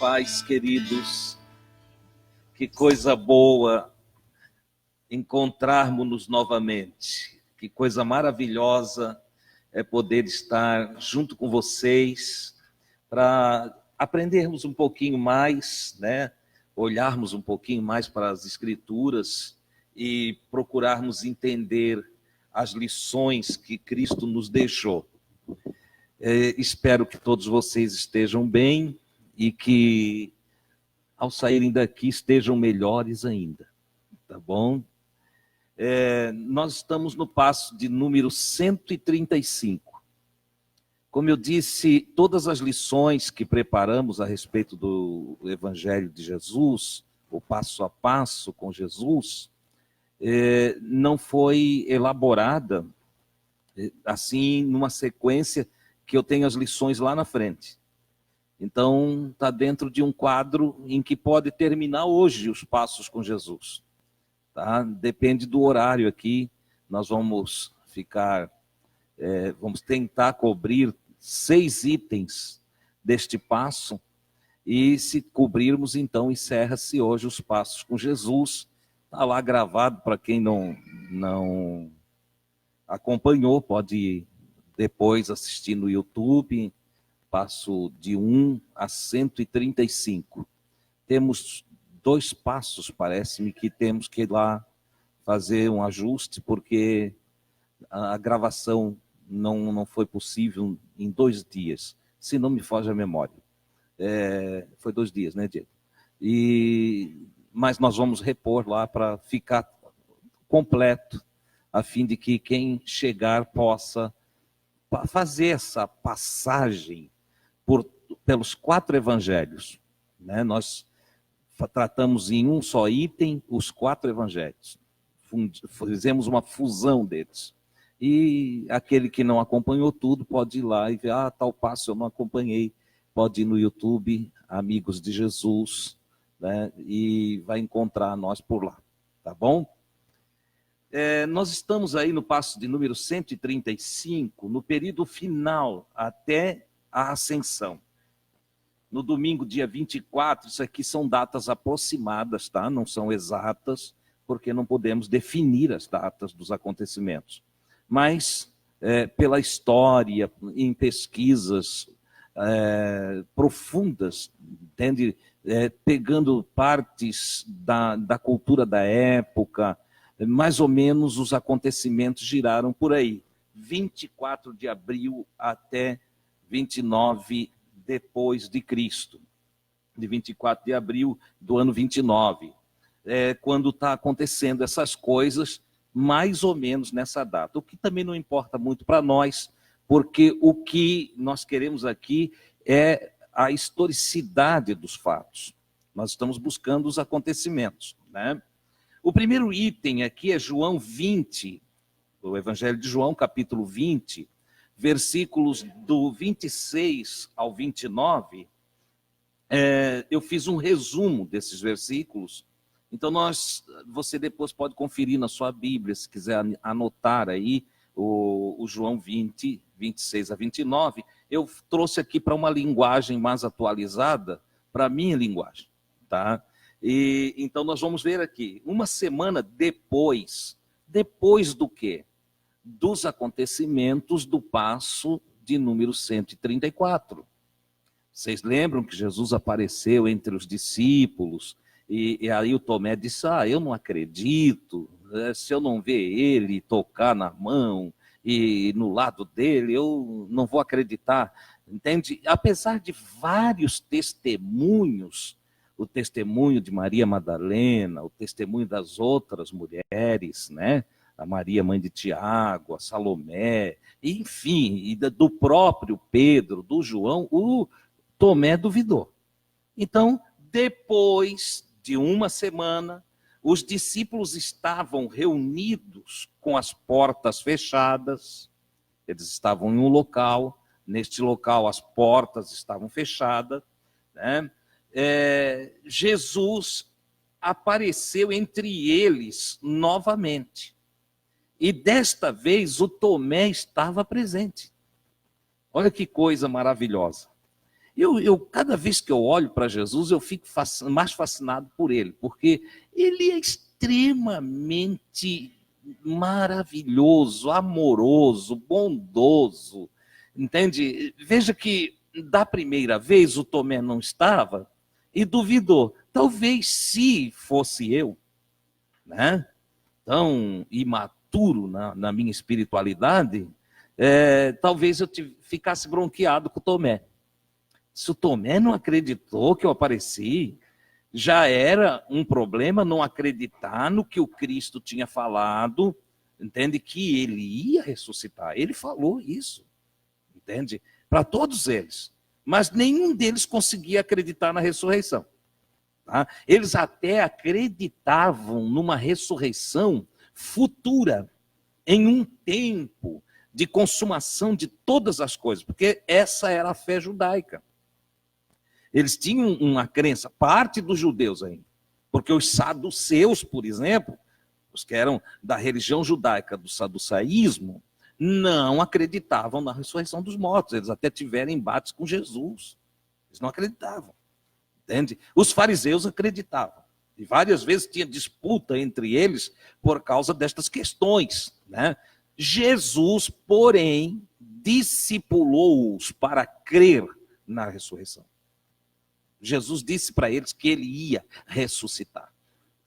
paz, queridos. Que coisa boa encontrarmos-nos novamente. Que coisa maravilhosa é poder estar junto com vocês para aprendermos um pouquinho mais, né? Olharmos um pouquinho mais para as Escrituras e procurarmos entender as lições que Cristo nos deixou. Espero que todos vocês estejam bem e que, ao saírem daqui, estejam melhores ainda, tá bom? Nós estamos no passo de número 135. Como eu disse, todas as lições que preparamos a respeito do Evangelho de Jesus, o passo a passo com Jesus, não foi elaborada assim numa sequência que eu tenho as lições lá na frente. Então, está dentro de um quadro em que pode terminar hoje os passos com Jesus. Tá? Depende do horário aqui. Nós vamos vamos tentar cobrir 6 itens deste passo. E se cobrirmos, então, encerra-se hoje os passos com Jesus. Está lá gravado para quem não acompanhou, pode depois assistir no YouTube. Passo de 1 a 135. Temos 2 passos, parece-me, que temos que ir lá fazer um ajuste, porque a gravação não foi possível em 2 dias, se não me foge a memória. Foi 2 dias, né, Diego? Mas nós vamos repor lá para ficar completo, a fim de que quem chegar possa fazer essa passagem pelos 4 evangelhos, né? Nós tratamos em um só item os 4 evangelhos, fizemos uma fusão deles, e aquele que não acompanhou tudo pode ir lá e ver, tal passo eu não acompanhei, pode ir no YouTube, Amigos de Jesus, né? E vai encontrar nós por lá, tá bom? Nós estamos aí no passo de número 135, no período final, até a ascensão. No domingo, dia 24, isso aqui são datas aproximadas, tá? Não são exatas, porque não podemos definir as datas dos acontecimentos. Mas, pela história, em pesquisas profundas, entende? Pegando partes da cultura da época, mais ou menos os acontecimentos giraram por aí. 24 de abril até 29 depois de Cristo, de 24 de abril do ano 29, quando está acontecendo essas coisas, mais ou menos nessa data. O que também não importa muito para nós, porque o que nós queremos aqui é a historicidade dos fatos. Nós estamos buscando os acontecimentos, né? O primeiro item aqui é João 20, o Evangelho de João, capítulo 20, versículos do 26 ao 29, eu fiz um resumo desses versículos, então você depois pode conferir na sua Bíblia, se quiser anotar aí, o João 20, 26 a 29, eu trouxe aqui para uma linguagem mais atualizada, para a minha linguagem, tá? Então nós vamos ver aqui, uma semana depois do quê? Dos acontecimentos do passo de número 134. Vocês lembram que Jesus apareceu entre os discípulos, e aí o Tomé disse, eu não acredito, se eu não ver ele tocar na mão e no lado dele, eu não vou acreditar, entende? Apesar de vários testemunhos, o testemunho de Maria Madalena, o testemunho das outras mulheres, né? A Maria, mãe de Tiago, a Salomé, enfim, e do próprio Pedro, do João, o Tomé duvidou. Então, depois de uma semana, os discípulos estavam reunidos com as portas fechadas, eles estavam em um local, neste local as portas estavam fechadas, né? Jesus apareceu entre eles novamente. E desta vez o Tomé estava presente. Olha que coisa maravilhosa. Cada vez que eu olho para Jesus, eu fico mais fascinado por ele, porque ele é extremamente maravilhoso, amoroso, bondoso, entende? Veja que da primeira vez o Tomé não estava e duvidou. Talvez se fosse eu, né, tão imaturo na minha espiritualidade, talvez eu ficasse bronqueado com o Tomé. Se o Tomé não acreditou que eu apareci, já era um problema não acreditar no que o Cristo tinha falado, entende? Que ele ia ressuscitar. Ele falou isso, entende? Para todos eles. Mas nenhum deles conseguia acreditar na ressurreição. Tá? Eles até acreditavam numa ressurreição futura, em um tempo de consumação de todas as coisas, porque essa era a fé judaica. Eles tinham uma crença, parte dos judeus ainda, porque os saduceus, por exemplo, os que eram da religião judaica, do saducaísmo, não acreditavam na ressurreição dos mortos. Eles até tiveram embates com Jesus. Eles não acreditavam, entende? Os fariseus acreditavam. E várias vezes tinha disputa entre eles por causa destas questões, né? Jesus, porém, discipulou-os para crer na ressurreição. Jesus disse para eles que ele ia ressuscitar.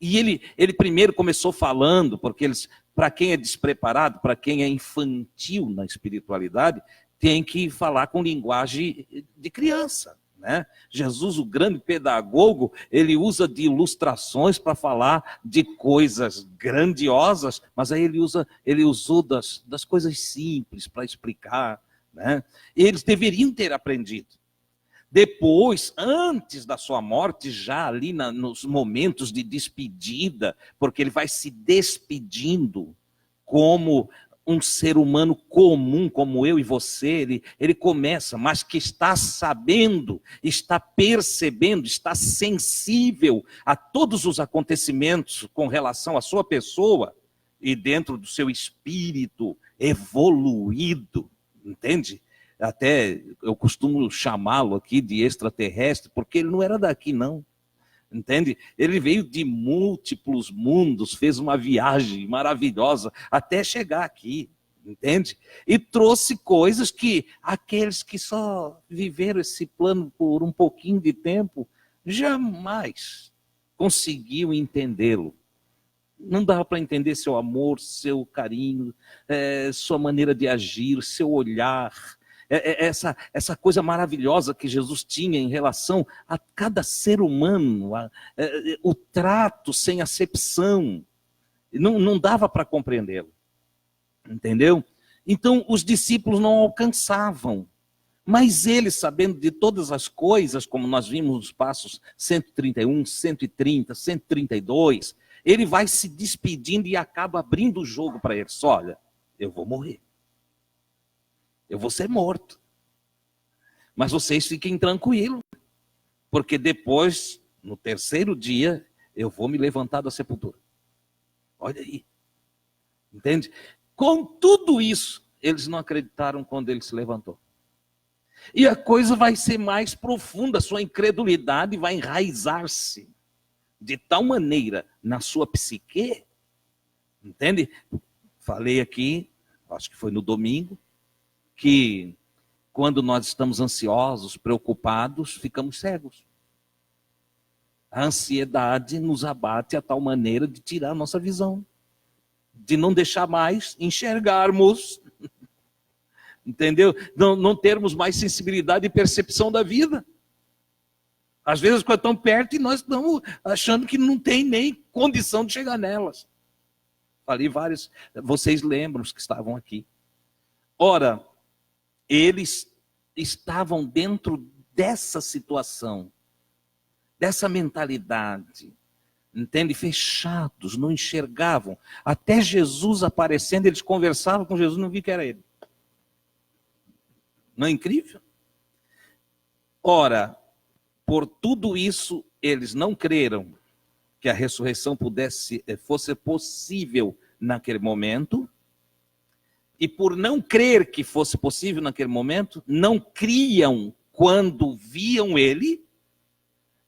E ele primeiro começou falando, porque para quem é despreparado, para quem é infantil na espiritualidade, tem que falar com linguagem de criança, né? Jesus, o grande pedagogo, ele usa de ilustrações para falar de coisas grandiosas, mas aí ele usou das coisas simples para explicar, né? E eles deveriam ter aprendido. Depois, antes da sua morte, já ali nos momentos de despedida, porque ele vai se despedindo como um ser humano comum, como eu e você, ele começa, mas que está sabendo, está percebendo, está sensível a todos os acontecimentos com relação à sua pessoa e dentro do seu espírito evoluído, entende? Até eu costumo chamá-lo aqui de extraterrestre, porque ele não era daqui, não. Entende? Ele veio de múltiplos mundos, fez uma viagem maravilhosa até chegar aqui, entende? E trouxe coisas que aqueles que só viveram esse plano por um pouquinho de tempo, jamais conseguiam entendê-lo. Não dava para entender seu amor, seu carinho, sua maneira de agir, seu olhar, essa coisa maravilhosa que Jesus tinha em relação a cada ser humano, o trato sem acepção, não dava para compreendê-lo, entendeu? Então os discípulos não alcançavam, mas ele, sabendo de todas as coisas, como nós vimos nos passos 131, 130, 132, ele vai se despedindo e acaba abrindo o jogo para eles. Olha, eu vou morrer. Eu vou ser morto. Mas vocês fiquem tranquilos, porque depois, no terceiro dia, eu vou me levantar da sepultura. Olha aí. Entende? Com tudo isso, eles não acreditaram quando ele se levantou. E a coisa vai ser mais profunda, a sua incredulidade vai enraizar-se de tal maneira na sua psique, entende? Falei aqui, acho que foi no domingo, que quando nós estamos ansiosos, preocupados, ficamos cegos. A ansiedade nos abate a tal maneira de tirar a nossa visão, de não deixar mais enxergarmos, entendeu? Não termos mais sensibilidade e percepção da vida. Às vezes, quando estão perto, e nós estamos achando que não tem nem condição de chegar nelas. Falei vários, vocês lembram os que estavam aqui. Ora, eles estavam dentro dessa situação, dessa mentalidade, entende? Fechados, não enxergavam. Até Jesus aparecendo, eles conversavam com Jesus, não viam que era ele. Não é incrível? Ora, por tudo isso, eles não creram que a ressurreição fosse possível naquele momento, e por não crer que fosse possível naquele momento, não criam quando viam ele,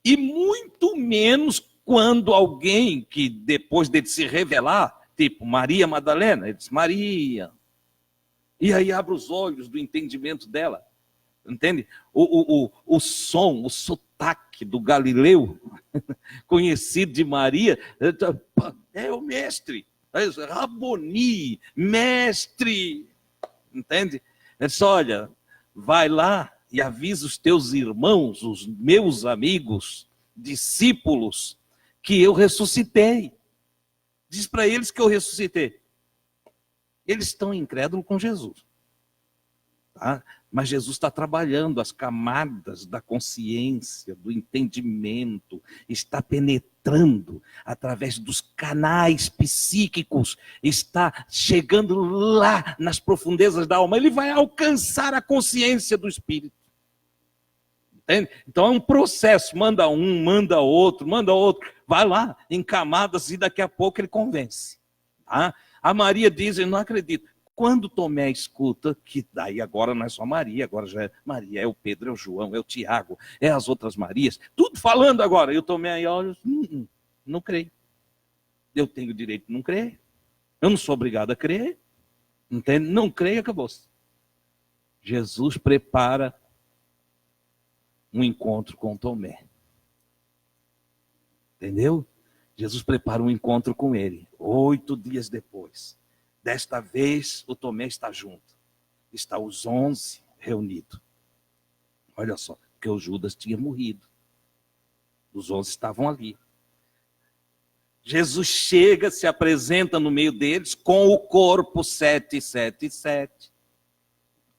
e muito menos quando alguém que, depois dele se revelar, tipo Maria Madalena, ele diz, Maria. E aí abre os olhos do entendimento dela. Entende? O som, o sotaque do Galileu, conhecido de Maria, é o mestre. Raboni, mestre. Entende? Ele disse, olha, vai lá e avisa os teus irmãos, os meus amigos, discípulos, que eu ressuscitei. Diz para eles que eu ressuscitei. Eles estão incrédulos com Jesus. Tá? Mas Jesus está trabalhando as camadas da consciência, do entendimento, está penetrando através dos canais psíquicos, está chegando lá nas profundezas da alma. Ele vai alcançar a consciência do espírito. Entende? Então é um processo, manda um, manda outro, vai lá em camadas e daqui a pouco ele convence. Tá? A Maria diz, eu não acredito. Quando Tomé escuta, que daí agora não é só Maria, agora já é Maria, é o Pedro, é o João, é o Tiago, é as outras Marias, tudo falando agora. E o Tomé aí olha, não creio. Eu tenho o direito de não crer. Eu não sou obrigado a crer. Entende? Não creio, acabou-se. Jesus prepara um encontro com Tomé. Entendeu? Jesus prepara um encontro com ele. 8 dias depois. Desta vez, o Tomé está junto. Está os 11 reunidos. Olha só, porque o Judas tinha morrido. Os 11 estavam ali. Jesus chega, se apresenta no meio deles com o corpo 777.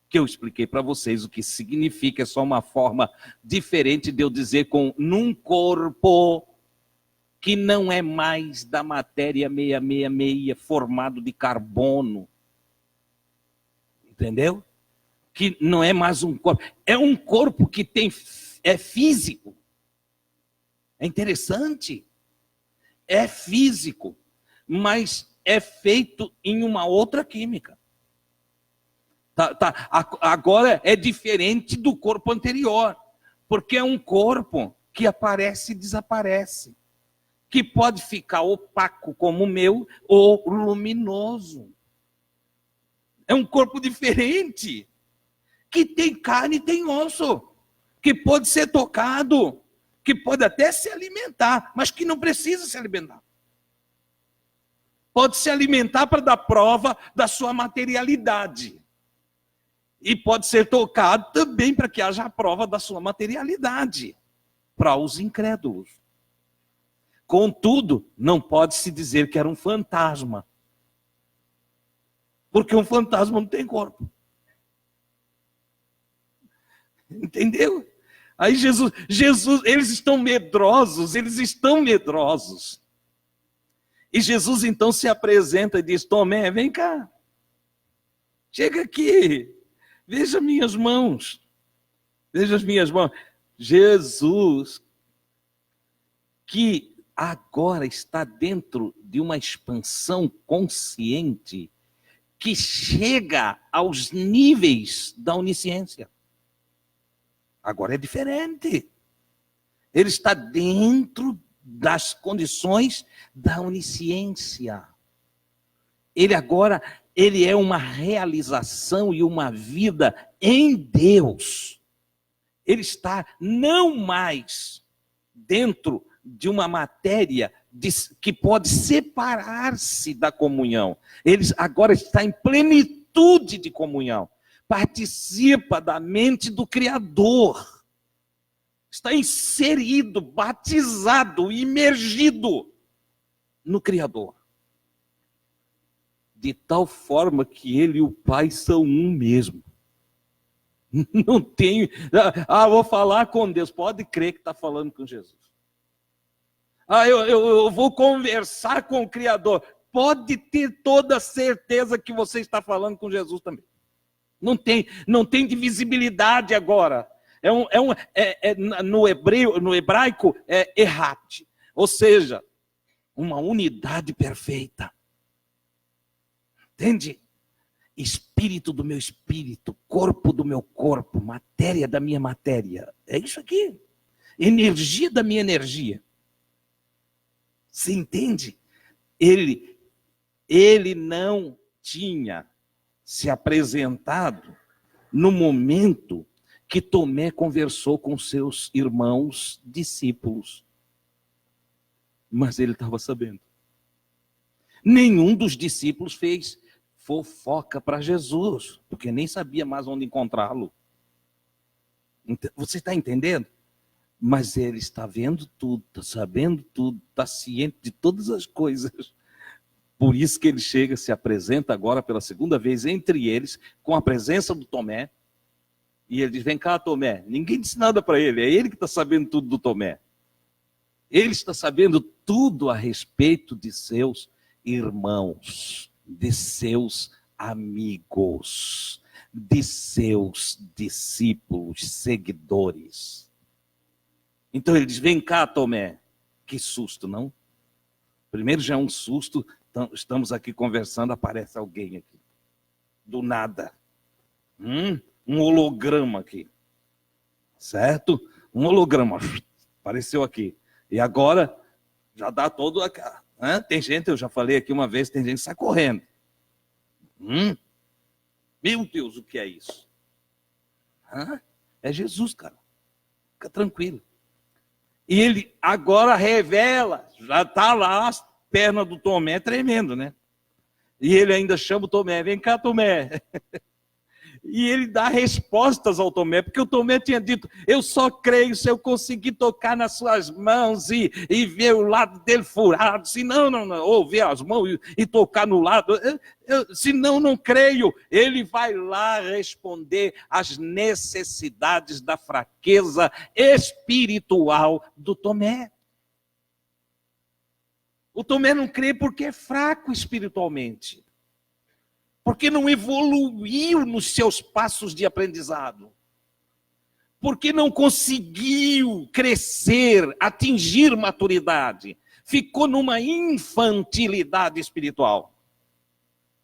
Que eu expliquei para vocês o que significa. É só uma forma diferente de eu dizer num corpo que não é mais da matéria 666, formado de carbono. Entendeu? Que não é mais um corpo. É um corpo que é físico. É interessante. É físico, mas é feito em uma outra química. Agora é diferente do corpo anterior, porque é um corpo que aparece e desaparece. Que pode ficar opaco como o meu ou luminoso. É um corpo diferente, que tem carne e tem osso, que pode ser tocado, que pode até se alimentar, mas que não precisa se alimentar. Pode se alimentar para dar prova da sua materialidade. E pode ser tocado também para que haja a prova da sua materialidade, para os incrédulos. Contudo, não pode-se dizer que era um fantasma. Porque um fantasma não tem corpo. Entendeu? Aí Jesus, eles estão medrosos. E Jesus então se apresenta e diz, Tomé, vem cá. Chega aqui. Veja minhas mãos. Veja as minhas mãos. Jesus, que agora está dentro de uma expansão consciente que chega aos níveis da onisciência. Agora é diferente. Ele está dentro das condições da onisciência. Ele é uma realização e uma vida em Deus. Ele está não mais dentro de uma matéria que pode separar-se da comunhão. Ele agora está em plenitude de comunhão. Participa da mente do Criador. Está inserido, batizado, imergido no Criador. De tal forma que ele e o Pai são um mesmo. Não tem... vou falar com Deus. Pode crer que está falando com Jesus. Eu vou conversar com o Criador. Pode ter toda a certeza que você está falando com Jesus também. Não tem divisibilidade agora. No hebraico é errat, ou seja, uma unidade perfeita. Entende? espírito do meu espírito, corpo do meu corpo, matéria da minha matéria. É isso aqui. Energia da minha energia. Você entende? Ele não tinha se apresentado no momento que Tomé conversou com seus irmãos discípulos. Mas ele estava sabendo. Nenhum dos discípulos fez fofoca para Jesus, porque nem sabia mais onde encontrá-lo. Você está entendendo? Mas ele está vendo tudo, está sabendo tudo, está ciente de todas as coisas. Por isso que ele chega, se apresenta agora pela segunda vez entre eles, com a presença do Tomé. E ele diz, vem cá, Tomé. Ninguém disse nada para ele, é ele que está sabendo tudo do Tomé. Ele está sabendo tudo a respeito de seus irmãos, de seus amigos, de seus discípulos, seguidores. Então ele diz, vem cá, Tomé. Que susto, não? Primeiro já é um susto, estamos aqui conversando, aparece alguém aqui. Do nada. Um holograma aqui. Certo? Um holograma. Apareceu aqui. E agora, já dá todo... Tem gente, eu já falei aqui uma vez, tem gente que sai correndo. Meu Deus, o que é isso? É Jesus, cara. Fica tranquilo. E ele agora revela, já está lá, as pernas do Tomé tremendo, né? E ele ainda chama o Tomé, vem cá, Tomé. E ele dá respostas ao Tomé, porque o Tomé tinha dito, eu só creio se eu conseguir tocar nas suas mãos e ver o lado dele furado, senão não, ou ver as mãos e tocar no lado, senão não creio. Ele vai lá responder às necessidades da fraqueza espiritual do Tomé. O Tomé não crê porque é fraco espiritualmente. Porque não evoluiu nos seus passos de aprendizado. Porque não conseguiu crescer, atingir maturidade. Ficou numa infantilidade espiritual.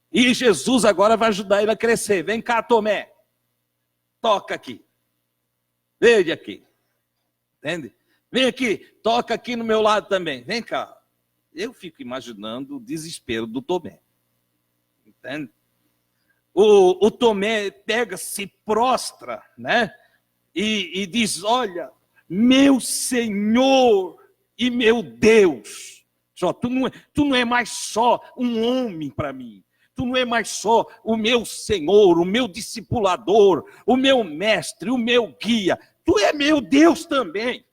E Jesus agora vai ajudar ele a crescer. Vem cá, Tomé. Toca aqui. Veja aqui. Entende? Vem aqui, toca aqui no meu lado também. Vem cá. Eu fico imaginando o desespero do Tomé. Entende? O Tomé pega, se prostra, né? E diz, olha, meu Senhor e meu Deus. Tu não é mais só um homem para mim. Tu não é mais só o meu Senhor, o meu discipulador, o meu mestre, o meu guia. Tu é meu Deus também.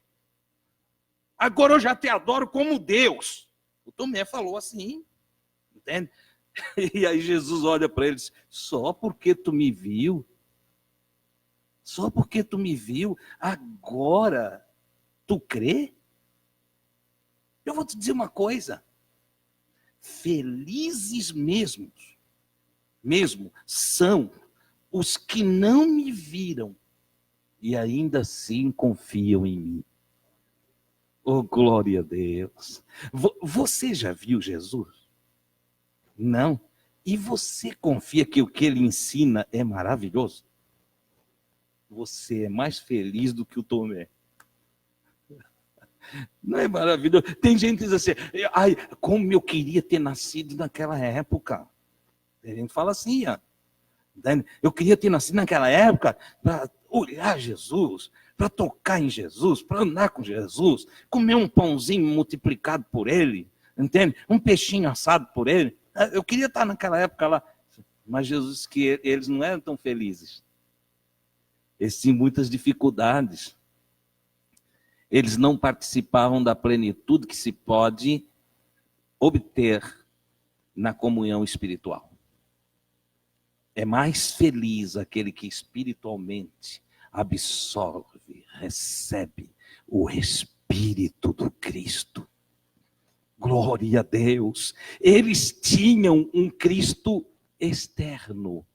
Agora eu já te adoro como Deus. O Tomé falou assim, entende? E aí Jesus olha para ele e diz, só porque tu me viu, agora tu crê? Eu vou te dizer uma coisa, felizes mesmo são os que não me viram e ainda assim confiam em mim. Oh, glória a Deus. Você já viu Jesus? Não. E você confia que o que ele ensina é maravilhoso? Você é mais feliz do que o Tomé. Não é maravilhoso? Tem gente que diz assim, ai, como eu queria ter nascido naquela época. Tem gente que fala assim, ó. Eu queria ter nascido naquela época para olhar Jesus, para tocar em Jesus, para andar com Jesus, comer um pãozinho multiplicado por ele, entende? Um peixinho assado por ele. Eu queria estar naquela época lá. Mas Jesus disse que eles não eram tão felizes. Eles tinham muitas dificuldades. Eles não participavam da plenitude que se pode obter na comunhão espiritual. É mais feliz aquele que espiritualmente absorve, recebe o Espírito do Cristo. Glória a Deus. Eles tinham um Cristo externo.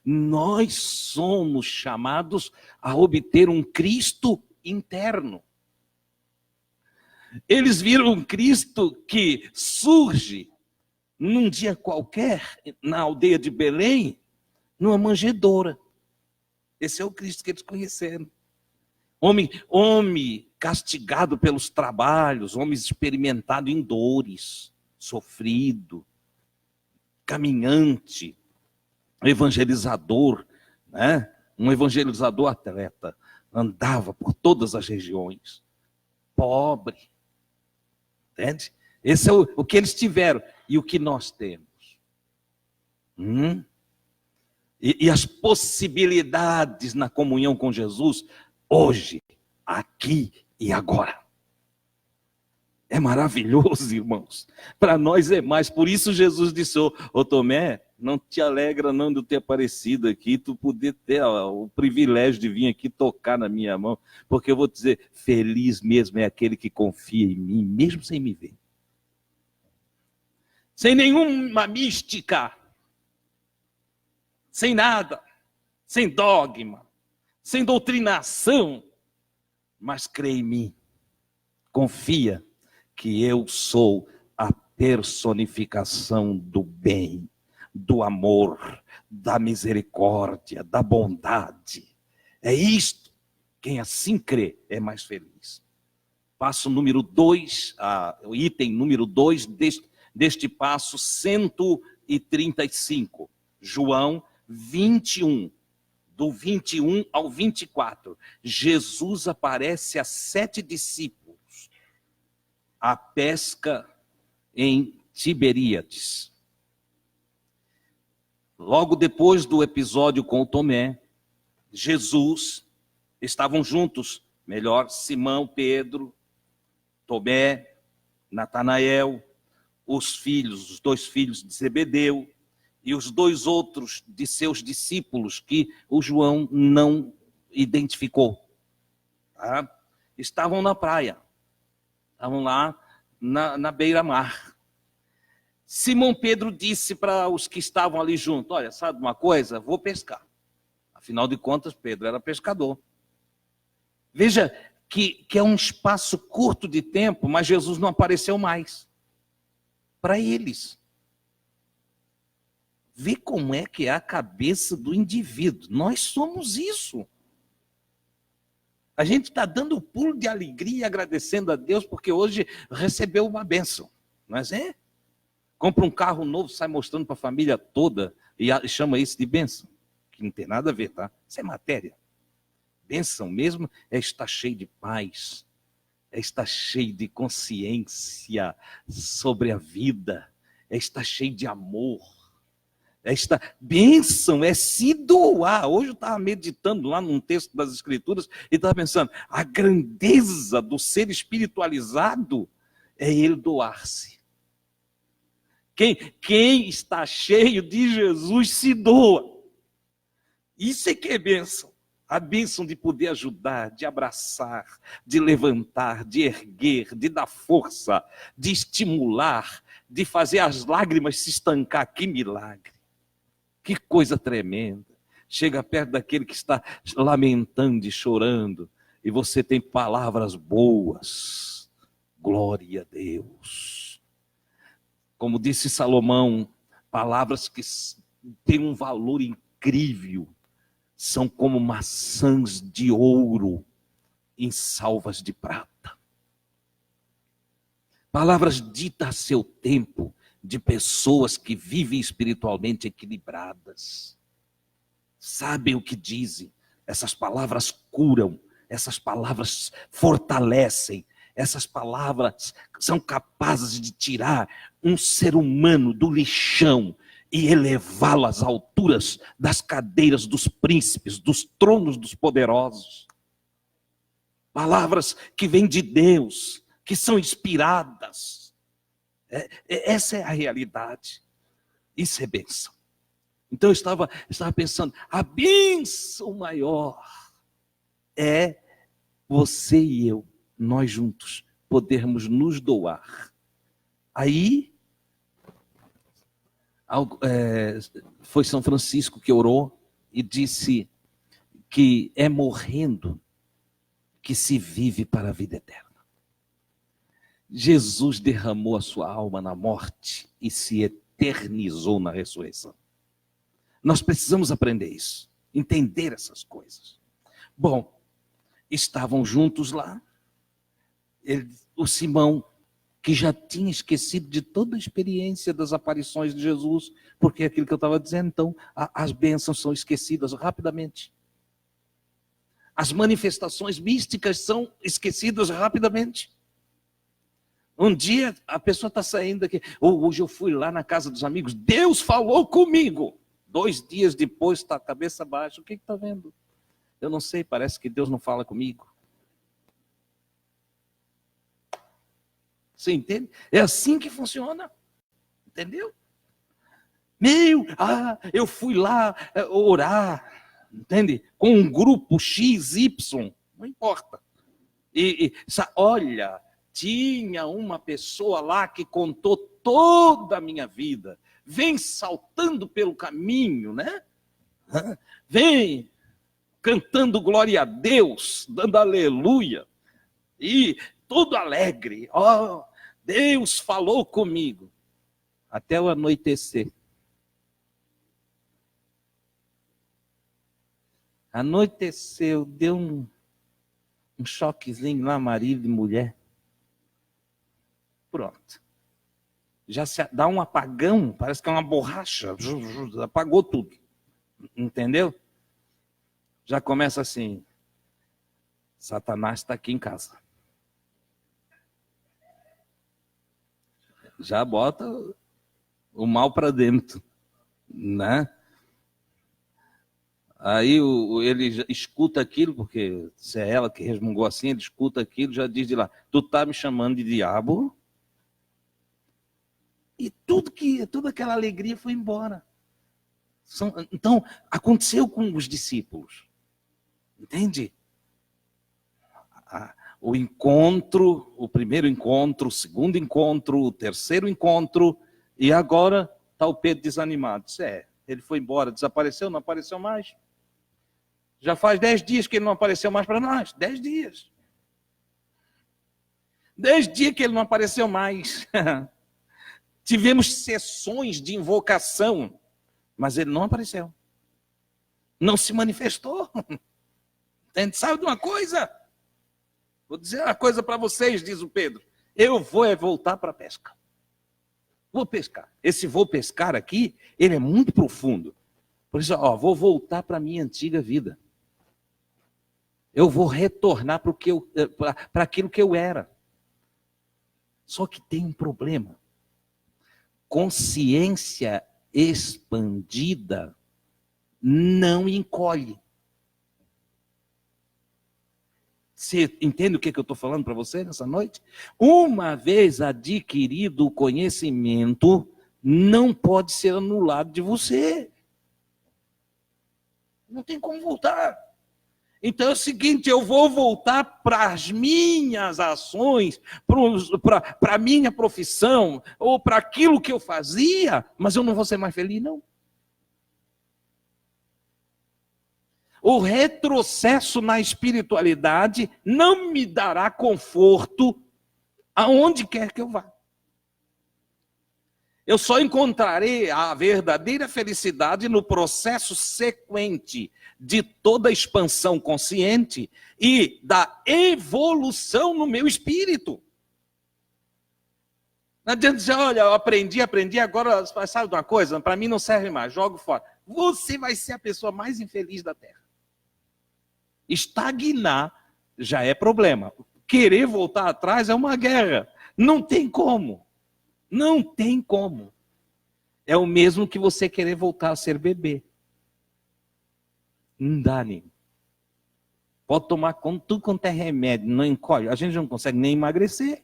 Nós somos chamados a obter um Cristo interno. Eles viram um Cristo que surge num dia qualquer na aldeia de Belém numa manjedoura. Esse é o Cristo que eles conheceram. Homem castigado pelos trabalhos, homem experimentado em dores, sofrido, caminhante, evangelizador, né? Um evangelizador atleta, andava por todas as regiões, pobre, entende? Esse é o que eles tiveram e o que nós temos. E as possibilidades na comunhão com Jesus, hoje, aqui e agora. É maravilhoso, irmãos. Para nós é mais. Por isso Jesus disse, ô Tomé, não te alegra não de eu ter aparecido aqui, tu poder ter o privilégio de vir aqui tocar na minha mão, porque eu vou te dizer, feliz mesmo é aquele que confia em mim, mesmo sem me ver. Sem nenhuma mística, sem nada, sem dogma, sem doutrinação, mas crê em mim, confia que eu sou a personificação do bem, do amor, da misericórdia, da bondade. É isto. Quem assim crê é mais feliz. Passo número 2, o item número 2 deste passo 135. João 21, do 21 ao 24. Jesus aparece a 7 discípulos. A pesca em Tiberíades. Logo depois do episódio com o Tomé, Jesus, estavam juntos, Simão, Pedro, Tomé, Natanael, os 2 filhos de Zebedeu, e os 2 outros de seus discípulos que o João não identificou. Tá? Estavam na praia. Estavam lá na beira-mar. Simão Pedro disse para os que estavam ali junto, olha, sabe uma coisa? Vou pescar. Afinal de contas, Pedro era pescador. Veja que é um espaço curto de tempo, mas Jesus não apareceu mais. Para eles. Vê como é que é a cabeça do indivíduo. Nós somos isso. A gente está dando um pulo de alegria e agradecendo a Deus porque hoje recebeu uma bênção. Mas compra um carro novo, sai mostrando para a família toda e chama isso de bênção. Que não tem nada a ver, tá? Isso é matéria. Bênção mesmo é estar cheio de paz, é estar cheio de consciência sobre a vida, é estar cheio de amor. Bênção é se doar. Hoje eu estava meditando lá num texto das Escrituras e estava pensando, a grandeza do ser espiritualizado é ele doar-se. Quem está cheio de Jesus se doa. Isso é que é bênção. A bênção de poder ajudar, de abraçar, de levantar, de erguer, de dar força, de estimular, de fazer as lágrimas se estancar. Que milagre. Que coisa tremenda. Chega perto daquele que está lamentando e chorando, e você tem palavras boas. Glória a Deus. Como disse Salomão, palavras que têm um valor incrível. São como maçãs de ouro em salvas de prata. Palavras ditas a seu tempo, de pessoas que vivem espiritualmente equilibradas. Sabem o que dizem. Essas palavras curam, essas palavras fortalecem, essas palavras são capazes de tirar um ser humano do lixão e elevá-lo às alturas das cadeiras dos príncipes, dos tronos dos poderosos. Palavras que vêm de Deus, que são inspiradas. Essa é a realidade. Isso é bênção. Então eu estava pensando, a bênção maior é você e eu, nós juntos, podermos nos doar. Aí, foi São Francisco que orou e disse que é morrendo que se vive para a vida eterna. Jesus derramou a sua alma na morte e se eternizou na ressurreição. Nós precisamos aprender isso, entender essas coisas. Bom, estavam juntos lá, o Simão, que já tinha esquecido de toda a experiência das aparições de Jesus, porque é aquilo que eu estava dizendo, então, as bênçãos são esquecidas rapidamente. As manifestações místicas são esquecidas rapidamente. Um dia a pessoa está saindo daqui, hoje eu fui lá na casa dos amigos, Deus falou comigo. 2 dias depois está a cabeça baixa, o que está vendo? Eu não sei, parece que Deus não fala comigo. Você entende? É assim que funciona. Entendeu? Eu fui lá orar, entende? Com um grupo XY, não importa. Olha, tinha uma pessoa lá que contou toda a minha vida. Vem saltando pelo caminho, né? Vem cantando glória a Deus, dando aleluia. E todo alegre. Oh, Deus falou comigo. Até o anoitecer. Anoiteceu, deu um choquezinho lá, marido e mulher. Pronto. Já se dá um apagão, parece que é uma borracha. Apagou tudo. Entendeu? Já começa assim. Satanás está aqui em casa. Já bota o mal para dentro, né? Aí ele escuta aquilo, porque se é ela que resmungou assim, ele escuta aquilo, já diz de lá, tu tá me chamando de diabo? E toda aquela alegria foi embora. Então, aconteceu com os discípulos. Entende? O encontro, o primeiro encontro, o segundo encontro, o terceiro encontro, e agora está o Pedro desanimado. Ele foi embora, desapareceu, não apareceu mais. Já faz 10 dias que ele não apareceu mais para nós. 10 dias. 10 dias que ele não apareceu mais. Tivemos sessões de invocação, mas ele não apareceu. Não se manifestou. Entende? Sabe de uma coisa? Vou dizer uma coisa para vocês, diz o Pedro. Eu vou voltar para a pesca. Vou pescar. Esse vou pescar aqui, ele é muito profundo. Por isso, vou voltar para a minha antiga vida. Eu vou retornar para aquilo que eu era. Só que tem um problema. Consciência expandida não encolhe. Você entende o que eu estou falando para você nessa noite? Uma vez adquirido o conhecimento, não pode ser anulado de você. Não tem como voltar. Então é o seguinte, eu vou voltar para as minhas ações, para a minha profissão, ou para aquilo que eu fazia, mas eu não vou ser mais feliz, não. O retrocesso na espiritualidade não me dará conforto aonde quer que eu vá. Eu só encontrarei a verdadeira felicidade no processo sequente de toda a expansão consciente e da evolução no meu espírito. Não adianta dizer, olha, eu aprendi, agora sabe de uma coisa? Para mim não serve mais, jogo fora. Você vai ser a pessoa mais infeliz da Terra. Estagnar já é problema. Querer voltar atrás é uma guerra. Não tem como. Não tem como. É o mesmo que você querer voltar a ser bebê. Não dá, nem. Pode tomar tudo quanto é remédio, não encolhe. A gente não consegue nem emagrecer.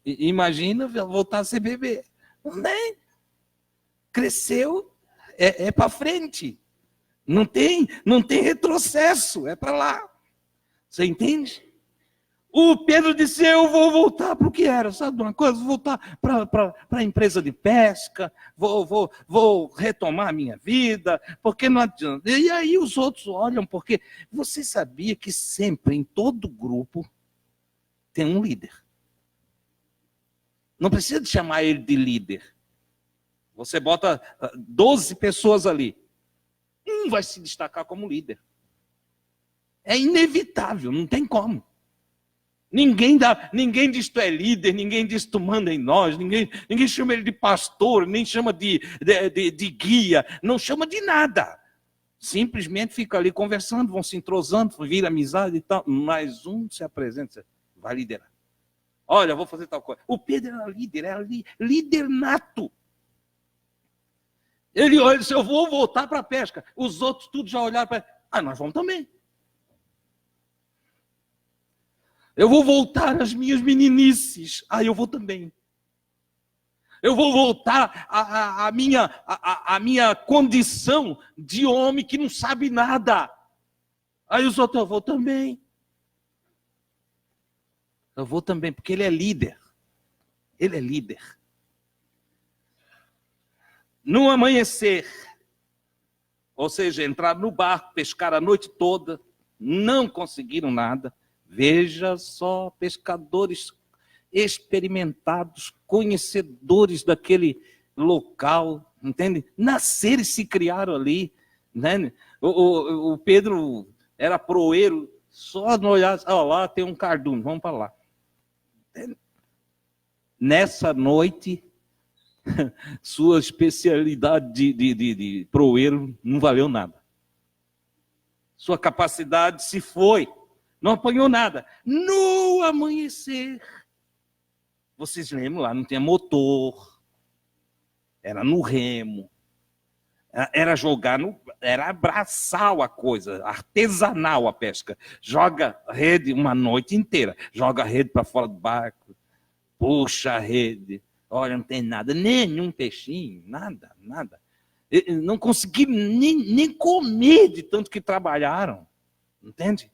Imagina voltar a ser bebê. Não tem. Cresceu, é para frente. Não tem retrocesso, é para lá. Você entende? O Pedro disse, eu vou voltar para o que era, sabe de uma coisa? Vou voltar para a empresa de pesca, vou retomar a minha vida, porque não adianta. E aí os outros olham, porque você sabia que sempre, em todo grupo, tem um líder. Não precisa de chamar ele de líder. Você bota 12 pessoas ali. Um vai se destacar como líder. É inevitável, não tem como. Ninguém diz tu é líder, ninguém diz tu manda em nós, ninguém chama ele de pastor, nem chama de guia, não chama de nada. Simplesmente fica ali conversando, vão se entrosando, vira amizade e tal. Mas um se apresenta, vai liderar. Olha, vou fazer tal coisa. O Pedro era líder nato. Ele olha e disse, eu vou voltar para a pesca. Os outros tudo já olharam para ele. Ah, nós vamos também. Eu vou voltar às minhas meninices. Ah, eu vou também. Eu vou voltar à minha condição de homem que não sabe nada. Aí os outros, eu vou também. Eu vou também, porque ele é líder. Ele é líder. No amanhecer, ou seja, entrar no barco, pescar a noite toda, não conseguiram nada. Veja só, pescadores experimentados, conhecedores daquele local, entende? Nasceram e se criaram ali, né? O Pedro era proeiro, só no olhar, lá tem um cardume, vamos para lá. Entende? Nessa noite, sua especialidade de proeiro não valeu nada. Sua capacidade se foi. Não apanhou nada. No amanhecer, vocês lembram lá, não tinha motor, era no remo, era jogar, era braçal a coisa, artesanal a pesca. Joga rede uma noite inteira, joga a rede para fora do barco, puxa a rede, olha, não tem nada, nenhum peixinho, nada. Não conseguiram nem comer de tanto que trabalharam, entende?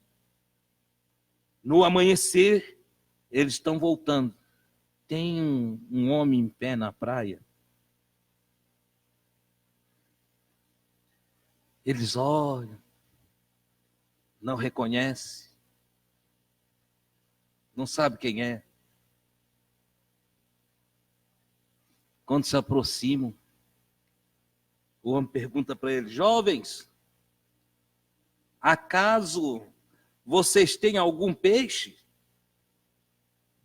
No amanhecer, eles estão voltando. Tem um homem em pé na praia. Eles olham, não reconhecem, não sabe quem é. Quando se aproximam, o homem pergunta para eles, jovens, acaso vocês têm algum peixe?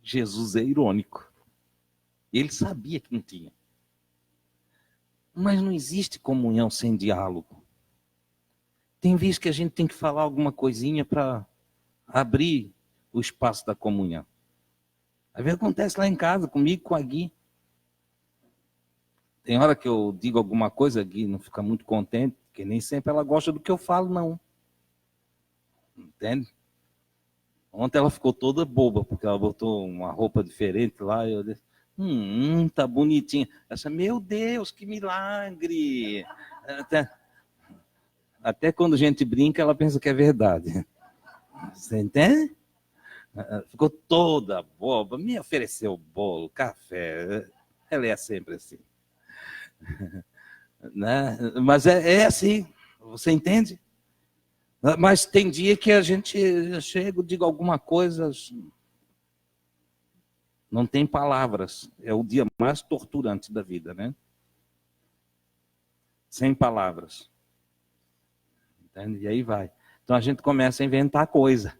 Jesus é irônico. Ele sabia que não tinha. Mas não existe comunhão sem diálogo. Tem vezes que a gente tem que falar alguma coisinha para abrir o espaço da comunhão. Às vezes acontece lá em casa, comigo, com a Gui. Tem hora que eu digo alguma coisa, a Gui não fica muito contente, porque nem sempre ela gosta do que eu falo, não. Entende? Ontem ela ficou toda boba, porque ela botou uma roupa diferente lá, e eu disse, tá bonitinha. Essa, meu Deus, que milagre! Até quando a gente brinca, ela pensa que é verdade. Você entende? Ficou toda boba, me ofereceu bolo, café. Ela é sempre assim. Né? Mas é assim, você entende? Mas tem dia que a gente chega, digo alguma coisa, não tem palavras. É o dia mais torturante da vida, né? Sem palavras. Entende? E aí vai. Então a gente começa a inventar coisa.